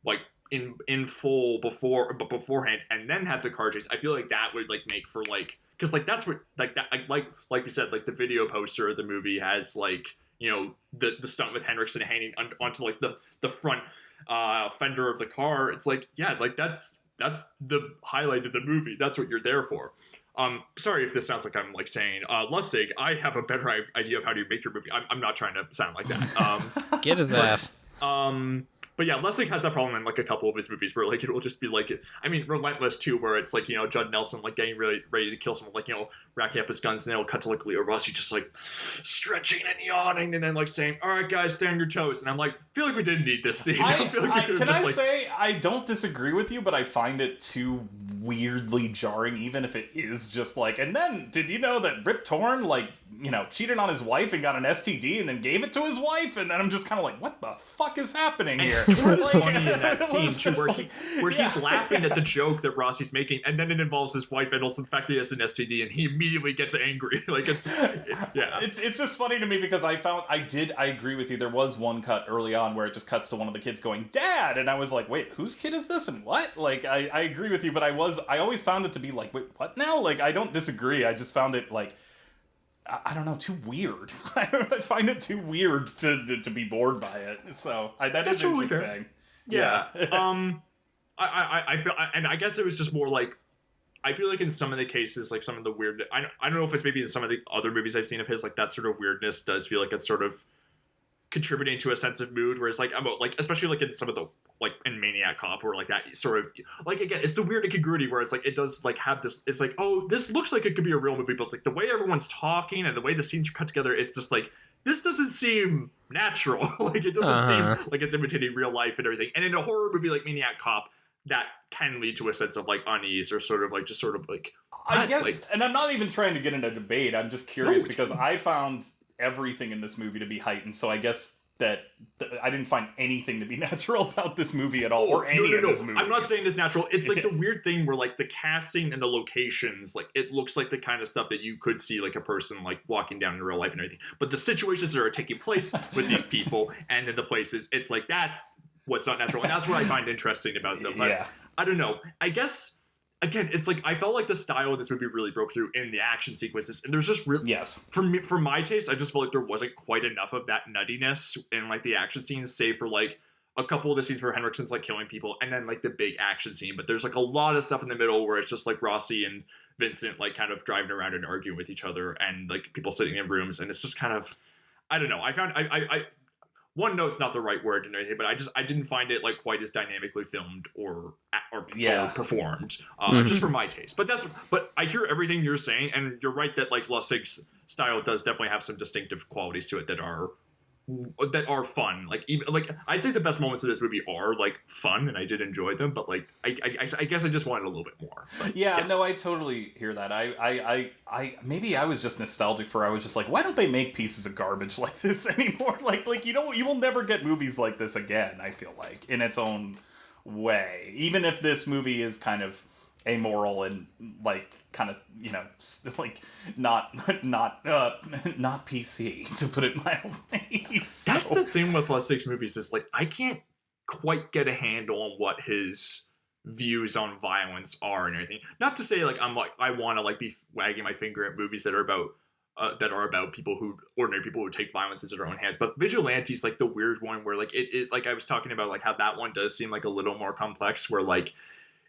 like in full beforehand, and then had the car chase, I feel like that would like make for like, because like that's what like that like you said, like the video poster of the movie has like, you know, the stunt with Henriksen hanging onto like the front fender of the car. It's like, yeah, like that's the highlight of the movie. That's what you're there for. Sorry if this sounds like I'm like saying Lustig, I have a better idea of how to make your movie. I'm not trying to sound like that. Get his ass. But yeah, Lustig has that problem in like a couple of his movies where like it will just be like, I mean, Relentless too, where it's like, you know, Judd Nelson like getting really ready to kill someone, like, you know, racking up his guns, and then it'll cut to like Leo Rossi just like stretching and yawning, and then like saying, "All right, guys, stay on your toes." And I'm like, feel like we didn't need this scene. I feel like say I don't disagree with you, but I find it too weirdly jarring, even if it is just like, and then did you know that Rip Torn like, you know, cheated on his wife and got an STD and then gave it to his wife, and then I'm just kind of like, what the fuck is happening here? It's funny in that scene too, where he's laughing at the joke that Rossi's making, and then it involves his wife, and also the fact that he has an STD, and he immediately gets angry. Like it's just funny to me because I agree with you. There was one cut early on where it just cuts to one of the kids going, "Dad," and I was like, wait, whose kid is this and what? Like I agree with you, but I always found it to be like, wait, what now? Like I don't disagree. I just found it like, I don't know, too weird. I find it too weird to be bored by it. So that is totally interesting. Fair. Yeah. I feel, and I guess it was just more like, I feel like in some of the cases, like some of the weird, I don't know if it's maybe in some of the other movies I've seen of his, like that sort of weirdness does feel like it's sort of contributing to a sense of mood, whereas like, especially like in some of the, like in Maniac Cop, where like that sort of, like again, it's the weird incongruity where it's like, it does like have this, it's like, oh, this looks like it could be a real movie, but like the way everyone's talking and the way the scenes are cut together, it's just like, this doesn't seem natural. Like it doesn't seem like it's imitating real life and everything. And in a horror movie like Maniac Cop, that can lead to a sense of like unease or sort of like just sort of like, I guess, like, and I'm not even trying to get into debate. I'm just curious because I found everything in this movie to be heightened. So I guess I didn't find anything to be natural about this movie at all, or any of his movies. I'm not saying it's natural. It's like the weird thing where like the casting and the locations, like it looks like the kind of stuff that you could see like a person like walking down in real life and everything. But the situations that are taking place with these people and in the places, it's like that's what's not natural, and that's what I find interesting about them. But I don't know. I guess. Again, it's like I felt like the style of this movie really broke through in the action sequences, and there's just really for my taste, I just felt like there wasn't quite enough of that nuttiness in like the action scenes, save for like a couple of the scenes where Henriksen's like killing people, and then like the big action scene. But there's like a lot of stuff in the middle where it's just like Rossi and Vincent like kind of driving around and arguing with each other, and like people sitting in rooms, and it's just kind of I don't know. I found I one note's not the right word and everything, but I didn't find it like quite as dynamically filmed or performed, just for my taste. But I hear everything you're saying, and you're right that like Lustig's style does definitely have some distinctive qualities to it that are fun. Like even like I'd say the best moments of this movie are like fun, and I did enjoy them. But like I guess I just wanted a little bit more. But, no, I totally hear that. I maybe I was just nostalgic for. I was just like, why don't they make pieces of garbage like this anymore? Like you will never get movies like this again. I feel like in its own way, even if this movie is kind of amoral and like kind of like not PC, to put it mildly. So. That's the thing with Lustig's movies is like I can't quite get a handle on what his views on violence are and everything. Not to say like I'm like I want to like be wagging my finger at movies that are about ordinary people who take violence into their own hands. But Vigilante's like the weird one where like it is like I was talking about like how that one does seem like a little more complex where like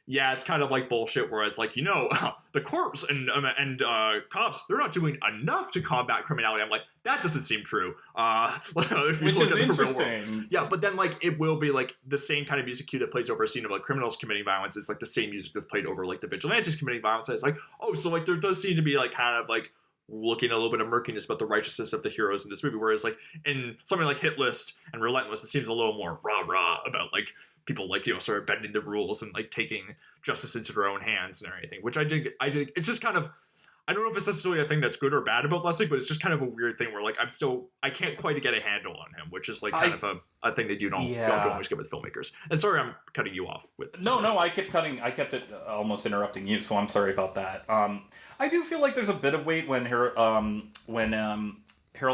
yeah, it's kind of like bullshit where it's like, the cops and cops, they're not doing enough to combat criminality. I'm like, that doesn't seem true. Which is interesting. Yeah, but then like it will be like the same kind of music cue that plays over a scene of like criminals committing violence is like the same music that's played over like the vigilantes committing violence. And it's like, oh, so like there does seem to be like kind of like looking a little bit of murkiness about the righteousness of the heroes in this movie. Whereas like in something like Hit List and Relentless, it seems a little more rah-rah about like people like, sort of bending the rules and like taking justice into their own hands and everything, which I did. It's just kind of, I don't know if it's necessarily a thing that's good or bad about Lustig, but it's just kind of a weird thing where like I can't quite get a handle on him, which is like kind of a thing that you don't always get with filmmakers. And sorry, I'm cutting you off with No, I kept it almost interrupting you, so I'm sorry about that. I do feel like there's a bit of weight when Harold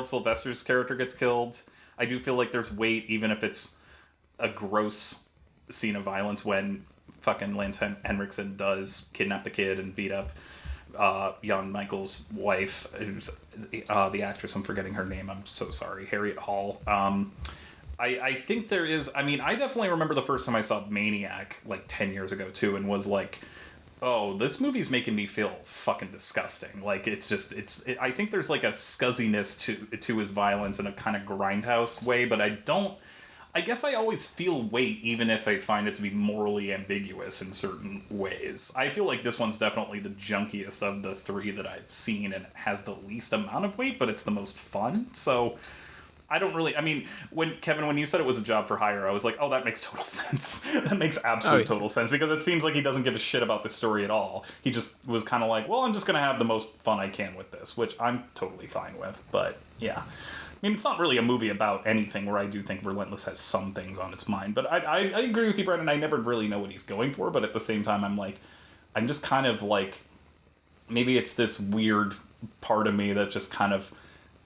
Sylvester's character gets killed. I do feel like there's weight, even if it's a gross scene of violence when fucking Lance Henriksen does kidnap the kid and beat up Jan Michael's wife, who's the actress, I'm forgetting her name, I'm so sorry, Harriet Hall. I think there is, I definitely remember the first time I saw Maniac like 10 years ago too, and was like, oh, this movie's making me feel fucking disgusting. Like I think there's like a scuzziness to his violence in a kind of grindhouse way, but I guess I always feel weight, even if I find it to be morally ambiguous in certain ways. I feel like this one's definitely the junkiest of the three that I've seen, and has the least amount of weight, but it's the most fun. So I don't really, when you said it was a job for hire, I was like, oh, that makes total sense. That makes absolute total sense, because it seems like he doesn't give a shit about the story at all. He just was kind of like, well, I'm just going to have the most fun I can with this, which I'm totally fine with. But yeah. It's not really a movie about anything, where I do think Relentless has some things on its mind. But I agree with you, Brendan. I never really know what he's going for. But at the same time, I'm just kind of like, maybe it's this weird part of me that just kind of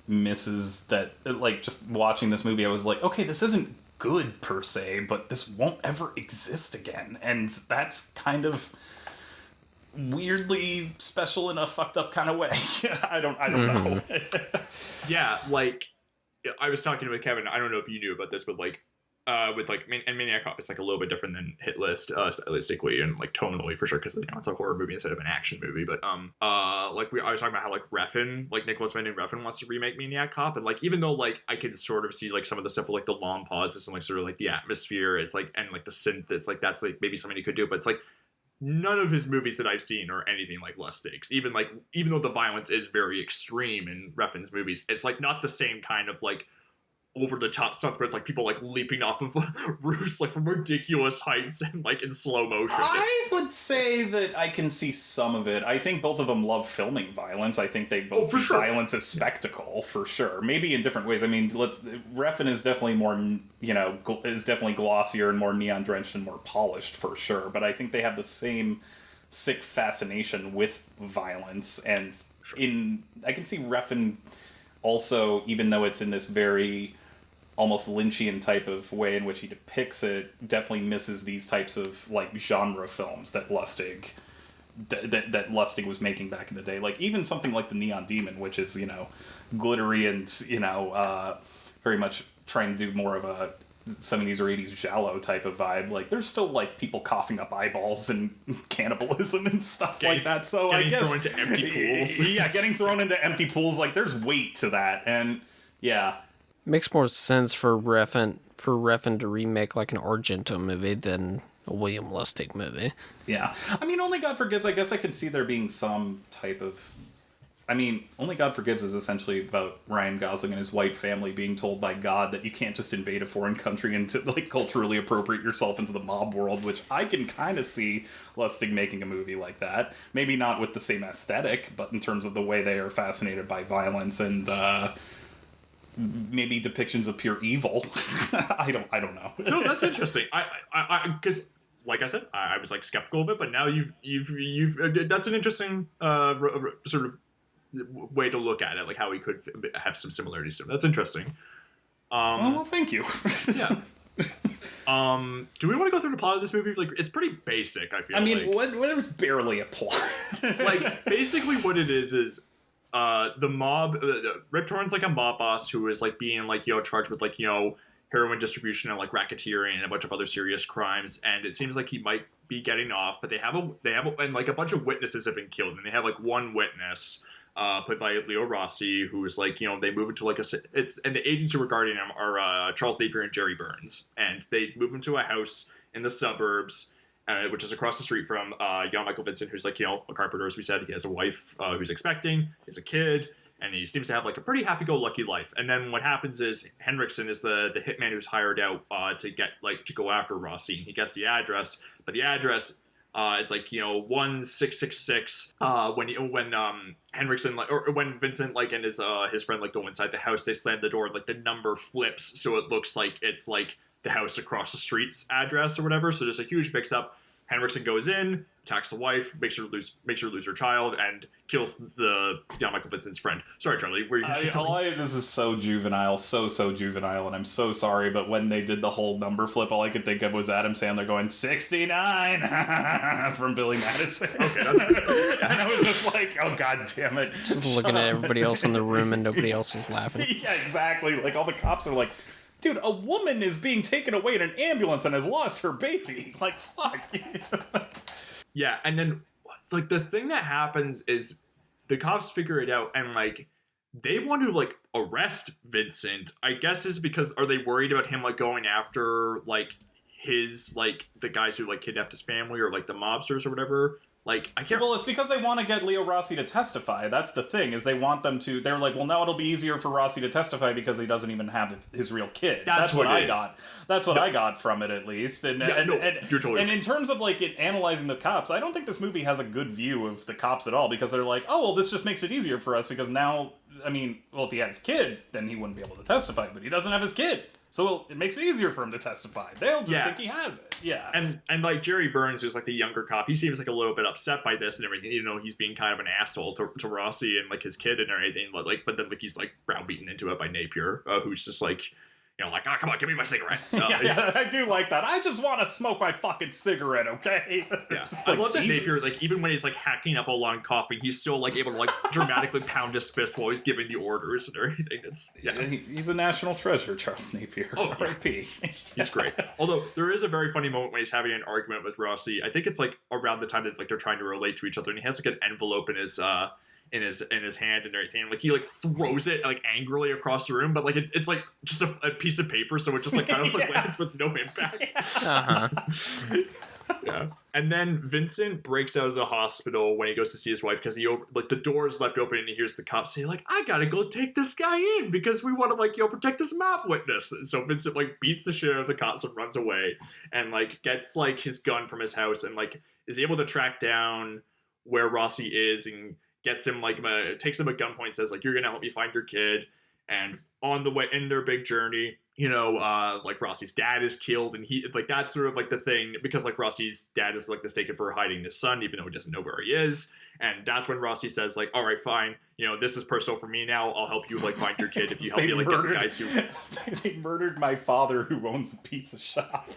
misses that. Like, just watching this movie, I was like, okay, this isn't good per se, but this won't ever exist again. And that's kind of weirdly special in a fucked up kind of way. I don't know. Yeah, like, I was talking with Kevin, I don't know if you knew about this, but like, with like, and Maniac Cop is like a little bit different than Hit List, stylistically and like tonally for sure, because it's a horror movie instead of an action movie. But I was talking about how like Refn, like Nicholas Winding Refn wants to remake Maniac Cop, and like even though like I could sort of see like some of the stuff with like the long pauses and like sort of like the atmosphere, it's like, and like the synth, it's like that's like maybe something he could do, but it's like none of his movies that I've seen are anything like Lustig's. Even though the violence is very extreme in Refn's movies, it's like not the same kind of like over-the-top stuff where it's like people like leaping off of roofs like from ridiculous heights and like in slow motion. I would say that I can see some of it. I think both of them love filming violence. I think they both see violence as spectacle, for sure. Maybe in different ways. I mean, Refn is definitely more, is definitely glossier and more neon-drenched and more polished, for sure. But I think they have the same sick fascination with violence. And I can see Refn also, even though it's in this very almost Lynchian type of way in which he depicts it, definitely misses these types of like genre films that Lustig that Lustig was making back in the day. Like even something like The Neon Demon, which is, glittery and, very much trying to do more of a 70s or 80s giallo type of vibe. Like there's still like people coughing up eyeballs and cannibalism and stuff like that. So I guess thrown into empty pools. Yeah, getting thrown into empty pools, like there's weight to that. And yeah. Makes more sense for Refn to remake like an Argento movie than a William Lustig movie. Yeah. I mean, Only God Forgives, I guess I could see there being some type of... I mean, Only God Forgives is essentially about Ryan Gosling and his white family being told by God that you can't just invade a foreign country and to, like, culturally appropriate yourself into the mob world, which I can kind of see Lustig making a movie like that. Maybe not with the same aesthetic, but in terms of the way they are fascinated by violence and, maybe depictions of pure evil. I don't know. No, that's interesting. I because like I said, I was like skeptical of it, but now you've that's an interesting sort of way to look at it, like how we could have some similarities to it. That's interesting. Well, thank you. Yeah. Do we want to go through the plot of this movie? Like, it's pretty basic, I feel like. I mean, what was barely a plot. Like, basically what it is the mob, Rip Torn's like a mob boss who is like being like, charged with like, heroin distribution and like racketeering and a bunch of other serious crimes. And it seems like he might be getting off, but they have and like a bunch of witnesses have been killed. And they have like one witness, played by Leo Rossi, who is like, they move into like and the agents who are guarding him are Charles Napier and Jerry Burns. And they move him to a house in the suburbs, which is across the street from young Michael Vincent, who's like, a carpenter, as we said. He has a wife who's expecting, he has a kid, and he seems to have like a pretty happy-go-lucky life. And then what happens is Henriksen is the hitman who's hired out to go after Rossi. And he gets the address, but the address it's like 1666. When Henriksen or when Vincent and his friend go inside the house, they slam the door and the number flips so it looks like it's like the house across the street's address or whatever. So there's a huge mix-up. Henriksen goes in, attacks the wife, makes her lose her child, and kills the Michael Vincent's friend. Sorry, Charlie, were you going to say something? This is so juvenile, so juvenile, and I'm so sorry, but when they did the whole number flip, all I could think of was Adam Sandler going, 69 from Billy Madison. Okay, that's good. And I was just like, oh, god damn it. Just looking at everybody else in the room and nobody else is laughing. Yeah, exactly. Like, all the cops are like, dude, a woman is being taken away in an ambulance and has lost her baby. Like, fuck. Yeah, and then, the thing that happens is the cops figure it out, and, they want to, arrest Vincent. I guess is because, are they worried about him, going after, his, the guys who, kidnapped his family, or, the mobsters or whatever? I can't... Well, it's because they want to get Leo Rossi to testify. That's the thing, is they want them to... They're like, well, now it'll be easier for Rossi to testify because he doesn't even have his real kid. That's what I got. That's what I got from it, at least. And you're totally and in terms of, analyzing the cops, I don't think this movie has a good view of the cops at all, because they're like, oh, well, this just makes it easier for us, because now... I mean, well, if he had his kid, then he wouldn't be able to testify, but he doesn't have his kid. So it makes it easier for him to testify. They'll just think he has it. Yeah. And Jerry Burns, who's the younger cop, he seems a little bit upset by this and everything. He's being kind of an asshole to Rossi and his kid and everything. But then he's browbeaten into it by Napier, who's just oh, come on, give me my cigarettes. Yeah, I do like that. I just want to smoke my fucking cigarette, okay? Yeah. I love that Napier, even when he's hacking up a long coughing, he's still able to dramatically pound his fist while he's giving the orders and everything. He's a national treasure, Charles Napier. Oh, R.I.P. He's great. Although there is a very funny moment when he's having an argument with Rossi. I think it's around the time that they're trying to relate to each other, and he has an envelope in his hand and everything. He throws it angrily across the room, but it's just a piece of paper, so it just kind of lands with no impact. Yeah. And then Vincent breaks out of the hospital when he goes to see his wife because the door is left open and he hears the cops say like, I gotta go take this guy in because we want to protect this mob witness. And so Vincent beats the shit out of the cops and runs away and gets his gun from his house and is able to track down where Rossi is and gets him takes him at gunpoint and says you're gonna help me find your kid. And on the way in their big journey, Rossi's dad is killed, and he that's sort of the thing because Rossi's dad is mistaken for hiding his son, even though he doesn't know where he is. And that's when Rossi says all right, fine, this is personal for me now. I'll help you find your kid if you help me get the guys who they murdered my father who owns a pizza shop.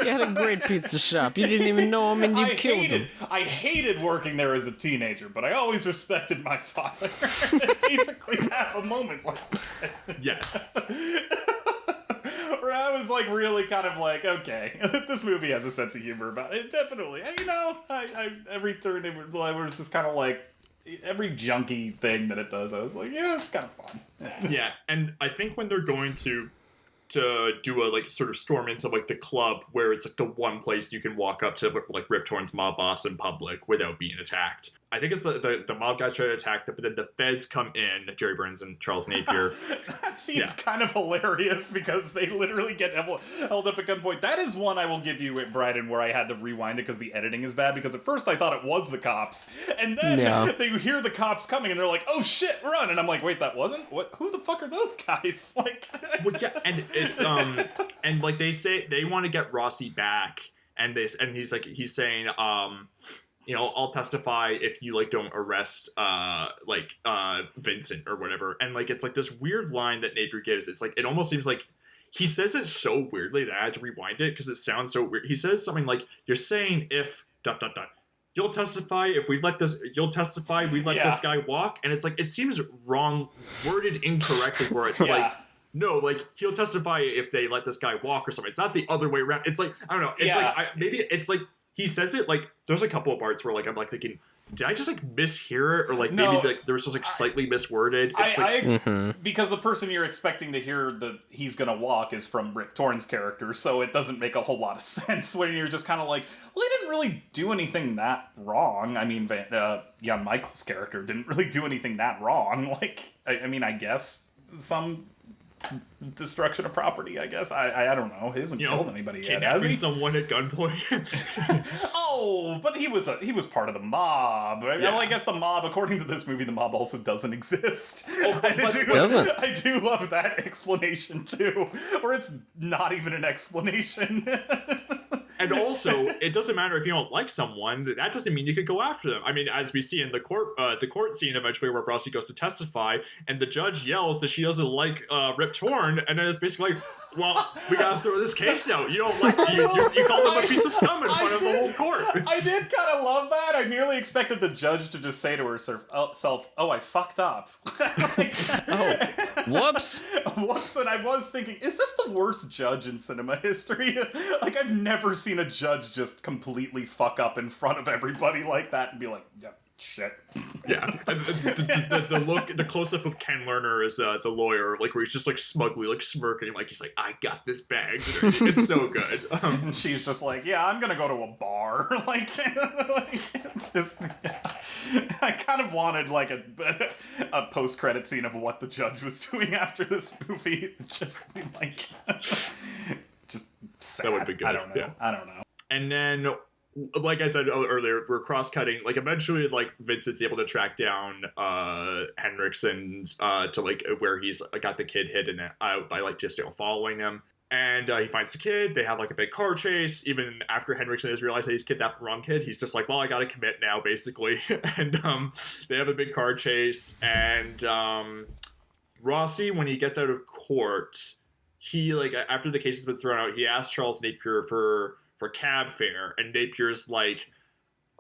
He had a great pizza shop. You didn't even know him, and you killed him. I hated working there as a teenager, but I always respected my father. Basically, have a moment like that. Yes. Where I was really kind of okay, this movie has a sense of humor about it. Definitely, I every turn it was just kind of every junky thing that it does. I was yeah, it's kind of fun. Yeah, and I think when they're going to do a sort of storm into the club where it's the one place you can walk up to Rip Torn's mob boss in public without being attacked. I think it's the mob guys try to attack them, but then the feds come in, Jerry Burns and Charles Napier. That scene's kind of hilarious because they literally get held up at gunpoint. That is one I will give you at Brighton where I had to rewind it because the editing is bad, because at first I thought it was the cops, and then they hear the cops coming and they're like, oh shit, run, and I'm like, wait, that wasn't? What? Who the fuck are those guys? Well, yeah, and it's and they say they want to get Rossi back, and he's saying I'll testify if you don't arrest Vincent or whatever. And it's this weird line that Napier gives. It's it almost seems he says it so weirdly that I had to rewind it because it sounds so weird. He says something you're saying if ... You'll testify if we let this. You'll testify we let this guy walk, and it's it seems wrong, worded incorrectly. Where it's no, he'll testify if they let this guy walk or something. It's not the other way around. It's I don't know. It's maybe it's he says it there's a couple of parts where I'm thinking, did I just mishear it, or maybe there was just slightly misworded. It's because the person you're expecting to hear the he's gonna walk is from Rip Torn's character, so it doesn't make a whole lot of sense when you're just kind of well, they didn't really do anything that wrong. I mean, Jan Michael's character didn't really do anything that wrong. I guess some destruction of property, I guess. I don't know. He hasn't killed anybody yet, has he? Someone at gunpoint. Oh, but he was part of the mob, right? Yeah. Well, I guess the mob, according to this movie, the mob also doesn't exist. Doesn't. I do love that explanation too, or it's not even an explanation. And also, it doesn't matter if you don't like someone. That doesn't mean you could go after them. I mean, as we see in the court scene eventually where Rossi goes to testify, and the judge yells that she doesn't like Rip Torn, and then it's basically well, we gotta throw this case out. You don't like you called him a piece of scum in front of the whole court. I did kind of love that. I nearly expected the judge to just say to herself, "Oh, I fucked up." Whoops. Whoops. And I was thinking, is this the worst judge in cinema history? I've never seen a judge just completely fuck up in front of everybody like that and be like, yeah, shit. Yeah. And the close-up of Ken Lerner as the lawyer, where he's just smugly smirking, he's like, I got this bag. It's so good. And she's just like, yeah, I'm gonna go to a bar. I kind of wanted a post-credit scene of what the judge was doing after this movie. Just be just sad. That would be good. I don't know. Yeah. I don't know. And then, like I said earlier, we're cross-cutting. Eventually, Vincent's able to track down Henriksen to where he's got the kid hidden by just following him. And he finds the kid. They have a big car chase. Even after Henriksen has realized that he's kidnapped the wrong kid, he's just well, I gotta commit now, basically. And they have a big car chase. And Rossi, when he gets out of court, he after the case has been thrown out, he asks Charles Napier for cab fare, and Napier's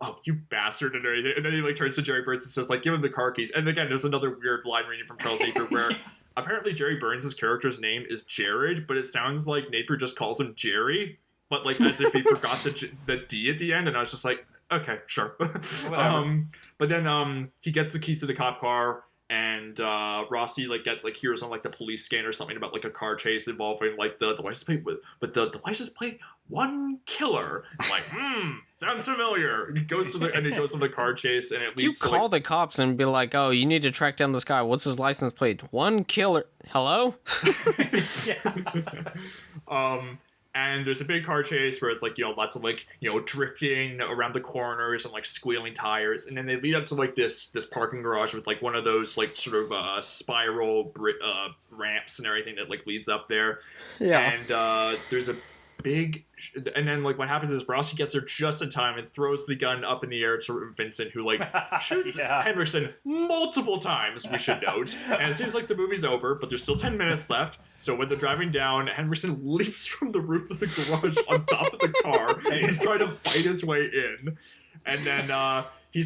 oh, you bastard, and everything. And then he turns to Jerry Burns and says give him the car keys. And again, there's another weird line reading from Charles Napier where apparently Jerry Burns' character's name is Jared, but it sounds like Napier just calls him Jerry, but as if he forgot the D at the end. And I was just okay, sure. But then he gets the keys to the cop car, and Rossi like gets like hears on like the police scanner something about like a car chase involving like the license plate with the license plate one killer. I'm like, sounds familiar. He goes to the car chase, and it leads You to call the cops and be like, "Oh, you need to track down this guy. What's his license plate? One killer." Hello? And there's a big car chase where it's like, lots of like, drifting around the corners and like squealing tires. And then they lead up to like this parking garage with like one of those like sort of spiral ramps and everything that like leads up there. Yeah. And there's a big, and then like what happens is Rossi gets there just in time and throws the gun up in the air to Vincent, who like shoots Henriksen multiple times, we should note. And it seems like the movie's over, but there's still 10 minutes left. So when they're driving down, Henriksen leaps from the roof of the garage on top of the car and he's trying to fight his way in. And then he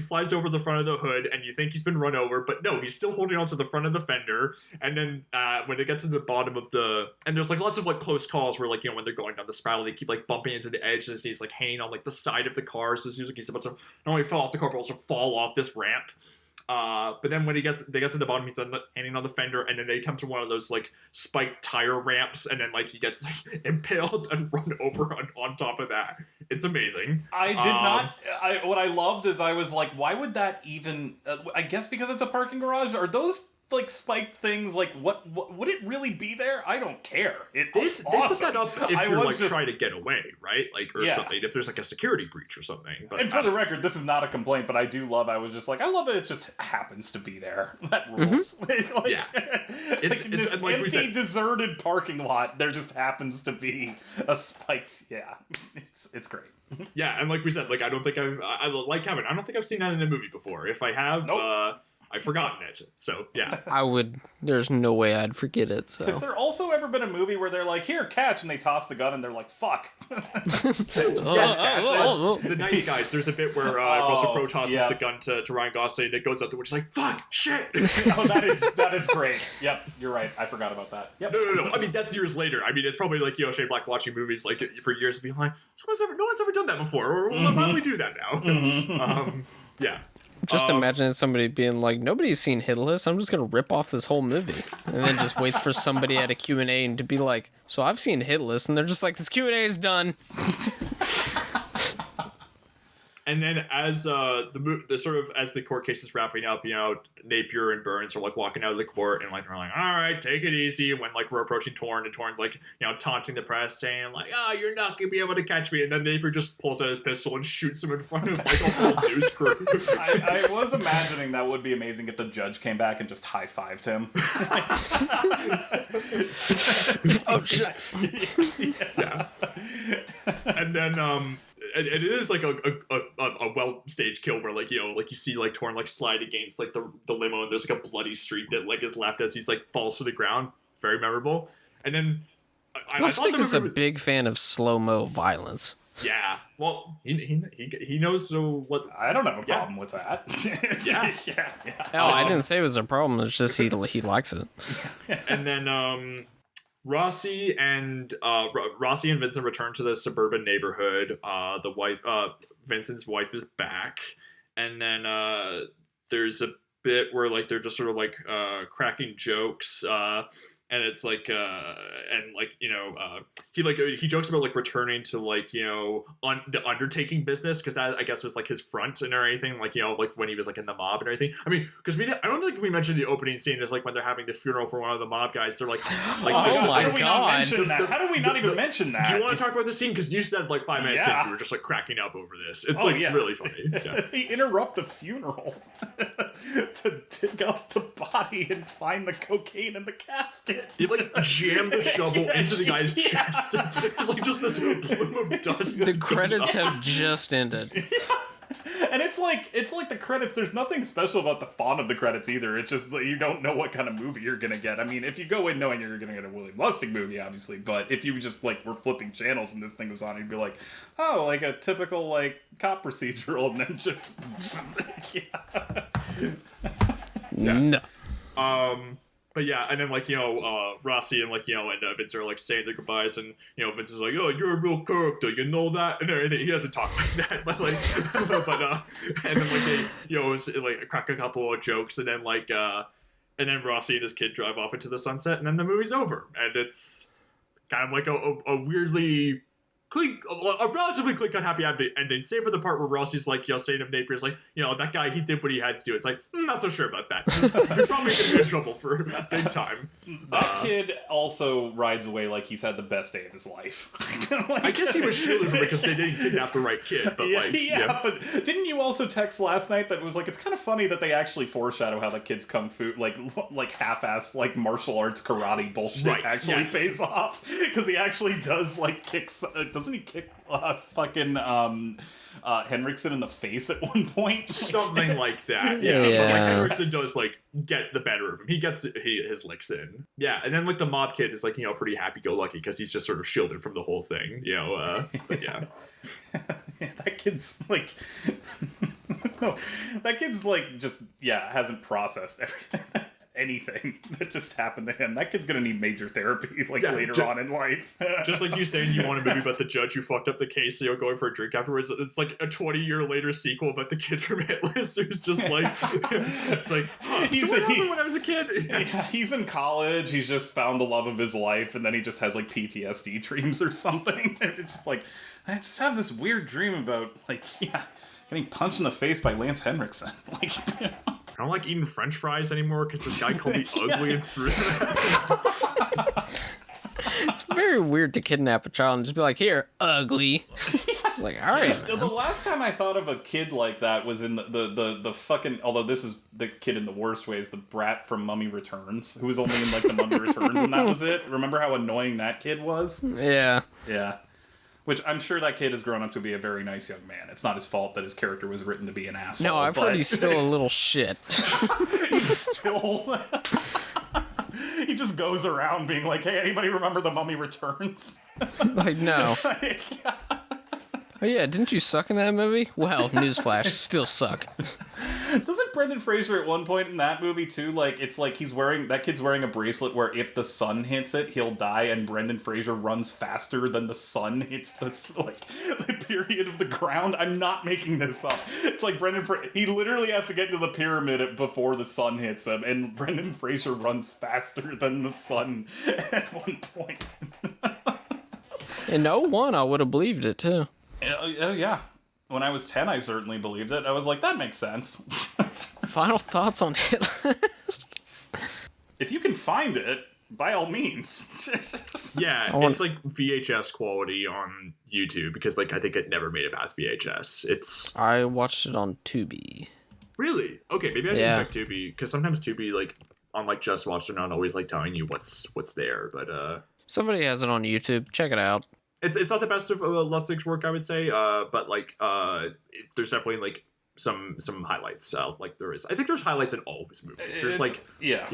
flies over the front of the hood, and you think he's been run over, but no, he's still holding onto the front of the fender. And then when they get to the bottom of and there's like lots of like close calls where like when they're going down the spiral, they keep like bumping into the edge as he's like hanging on like the side of the car. So it seems like he's about to not only fall off the car but also fall off this ramp. But then when they get to the bottom, he's hanging on the fender, and then they come to one of those like spiked tire ramps, and then like he gets like, impaled and run over on top of that. It's amazing. I did not. What I loved is I was like, why would that even? I guess because it's a parking garage. Are those like spiked things? Like, what would it really be there? I don't care. They put that up if you're like trying to get away, right? Like something. If there's like a security breach or something. But and for the record, this is not a complaint, but I do love. I was just like, I love that it just happens to be there. That rules. It's this like empty, deserted parking lot. There just happens to be a spiked. Yeah, it's great. Yeah, and like we said, like I don't think I like Kevin. I don't think I've seen that in a movie before. If I have, nope. I've forgotten it. So, yeah. There's no way I'd forget it, so. Has there also ever been a movie where they're like, here, catch, and they toss the gun and they're like, fuck. The Nice Guys, there's a bit where Russell Crowe tosses the gun to Ryan Gosling, and it goes out the window, like, fuck, shit. That is great. Yep, you're right. I forgot about that. Yep. No. I mean, that's years later. I mean, it's probably like, Shane Black watching movies like for years and being like, no one's ever done that before, or why do we do that now? Yeah. Just imagine somebody being like, nobody's seen Hit List, I'm just going to rip off this whole movie. And then just waits for somebody at a Q&A and to be like, so I've seen Hit List, and they're just like, this Q&A is done. And then as as the court case is wrapping up, Napier and Burns are like walking out of the court and like they're like, all right, take it easy. When like we're approaching Torn, and Torn's like taunting the press, saying like, you're not gonna be able to catch me. And then Napier just pulls out his pistol and shoots him in front of like a whole news crew. I was imagining that would be amazing if the judge came back and just high-fived him. Oh shit! Yeah. And then it is like a well staged kill where like you see like Torn like slide against like the limo, and there's like a bloody streak that like is left as he's like falls to the ground. Very memorable. And then Lustig is a big fan of slow-mo violence. Yeah, well, he knows what. I don't have a problem with that. Yeah. Oh, I didn't say it was a problem. It's just he likes it. And then Rossi and Vincent return to the suburban neighborhood. Vincent's wife is back, and then there's a bit where like they're just sort of like cracking jokes. And it's like, he jokes about like returning to like the undertaking business, because that I guess was like his front and everything, like like when he was like in the mob and everything. I mean, because I don't think we mentioned the opening scene is like when they're having the funeral for one of the mob guys. They're like, oh my god, how do we not even mention that? Do you want to talk about this scene? Because you said like 5 minutes in, you were just like cracking up over this. It's really funny. Yeah. They interrupt a funeral to dig up the body and find the cocaine in the casket. He like jammed the shovel into the guy's chest. It's like just this plume of dust. The credits have just ended. Yeah. And it's like the credits. There's nothing special about the font of the credits either. It's just you don't know what kind of movie you're gonna get. I mean, if you go in knowing you're gonna get a William Lustig movie, obviously, but if you just like were flipping channels and this thing was on, you'd be like, oh, like a typical like cop procedural, and then just No. But yeah, and then like Rossi and and Vince are like saying their goodbyes, and Vince is like, "Oh, you're a real character, you know that," and everything. He doesn't talk like that, but and then they like crack a couple of jokes, and then and then Rossi and his kid drive off into the sunset, and then the movie's over, and it's kind of like a weirdly a relatively clean-cut happy ending, save for the part where Rossi's like, saying of Napier's like, that guy, he did what he had to do. It's like, not so sure about that. You're probably gonna be in trouble for big time. That kid also rides away like he's had the best day of his life. I guess he was shielded from it because they didn't kidnap the right kid. But but didn't you also text last night that it was like, it's kind of funny that they actually foreshadow how the kid's kung fu, like half-assed, like martial arts karate bullshit pays off, because he actually does like kicks. Doesn't he kick fucking Henriksen in the face at one point? Something like that. Yeah. But Henriksen does like get the better of him. He gets his licks in. Yeah, and then like the mob kid is like pretty happy-go-lucky because he's just sort of shielded from the whole thing. But yeah. That kid's like no, that kid's like just hasn't processed anything that just happened to him. That kid's gonna need major therapy later on in life. Just like you saying you want a movie about the judge who fucked up the case, going for a drink afterwards. It's like a 20-year later sequel about the kid from Hitless who's just like it's like when I was a kid. He's in college, he's just found the love of his life, and then he just has like PTSD dreams or something. It's just like, I just have this weird dream about getting punched in the face by Lance Henriksen. I don't like eating French fries anymore because this guy called me ugly and threw them. It's very weird to kidnap a child and just be like, "Here, ugly." It's like, all right, man. The last time I thought of a kid like that was in the fucking, although this is the kid in the worst ways, the brat from Mummy Returns, who was only in the Mummy Returns, and that was it. Remember how annoying that kid was? Yeah. Yeah. Which I'm sure that kid has grown up to be a very nice young man. It's not his fault that his character was written to be an asshole. No, I've heard he's still a little shit. He's still... He just goes around being like, "Hey, anybody remember the Mummy Returns?" Like, no. Oh yeah, didn't you suck in that movie? Well, newsflash, still suck. Doesn't Brendan Fraser at one point in that movie too, it's like that kid's wearing a bracelet where if the sun hits it, he'll die, and Brendan Fraser runs faster than the sun hits the period of the ground? I'm not making this up. It's like he literally has to get to the pyramid before the sun hits him, and Brendan Fraser runs faster than the sun at one point. In 01, I would have believed it too. Oh, yeah. When I was 10, I certainly believed it. I was like, that makes sense. Final thoughts on Hitless? If you can find it, by all means. Yeah, it's like VHS quality on YouTube, because I think it never made it past VHS. I watched it on Tubi. Really? Okay, maybe I didn't check Tubi, because sometimes Tubi, on Just Watch, they're not always telling you what's there, but somebody has it on YouTube. Check it out. It's not the best of Lustig's work, I would say, but there's definitely some highlights. There is, I think there's highlights in all of his movies. There's yeah.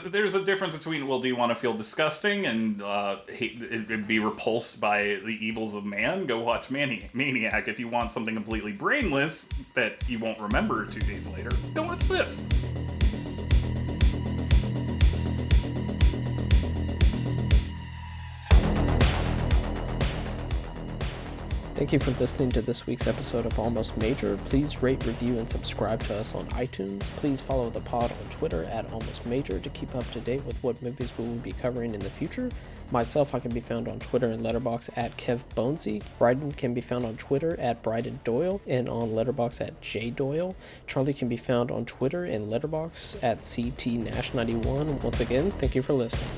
There's a difference between, well, do you want to feel disgusting and be repulsed by the evils of man? Go watch Maniac. If you want something completely brainless that you won't remember 2 days later, go watch this. Thank you for listening to this week's episode of Almost Major. Please rate, review, and subscribe to us on iTunes. Please follow the pod on Twitter at Almost Major to keep up to date with what movies we will be covering in the future. Myself, I can be found on Twitter and Letterboxd at KevBonesy. Bryden can be found on Twitter at Bryden Doyle and on Letterboxd at JDoyle. Charlie can be found on Twitter and Letterboxd at CTNash91. Once again, thank you for listening.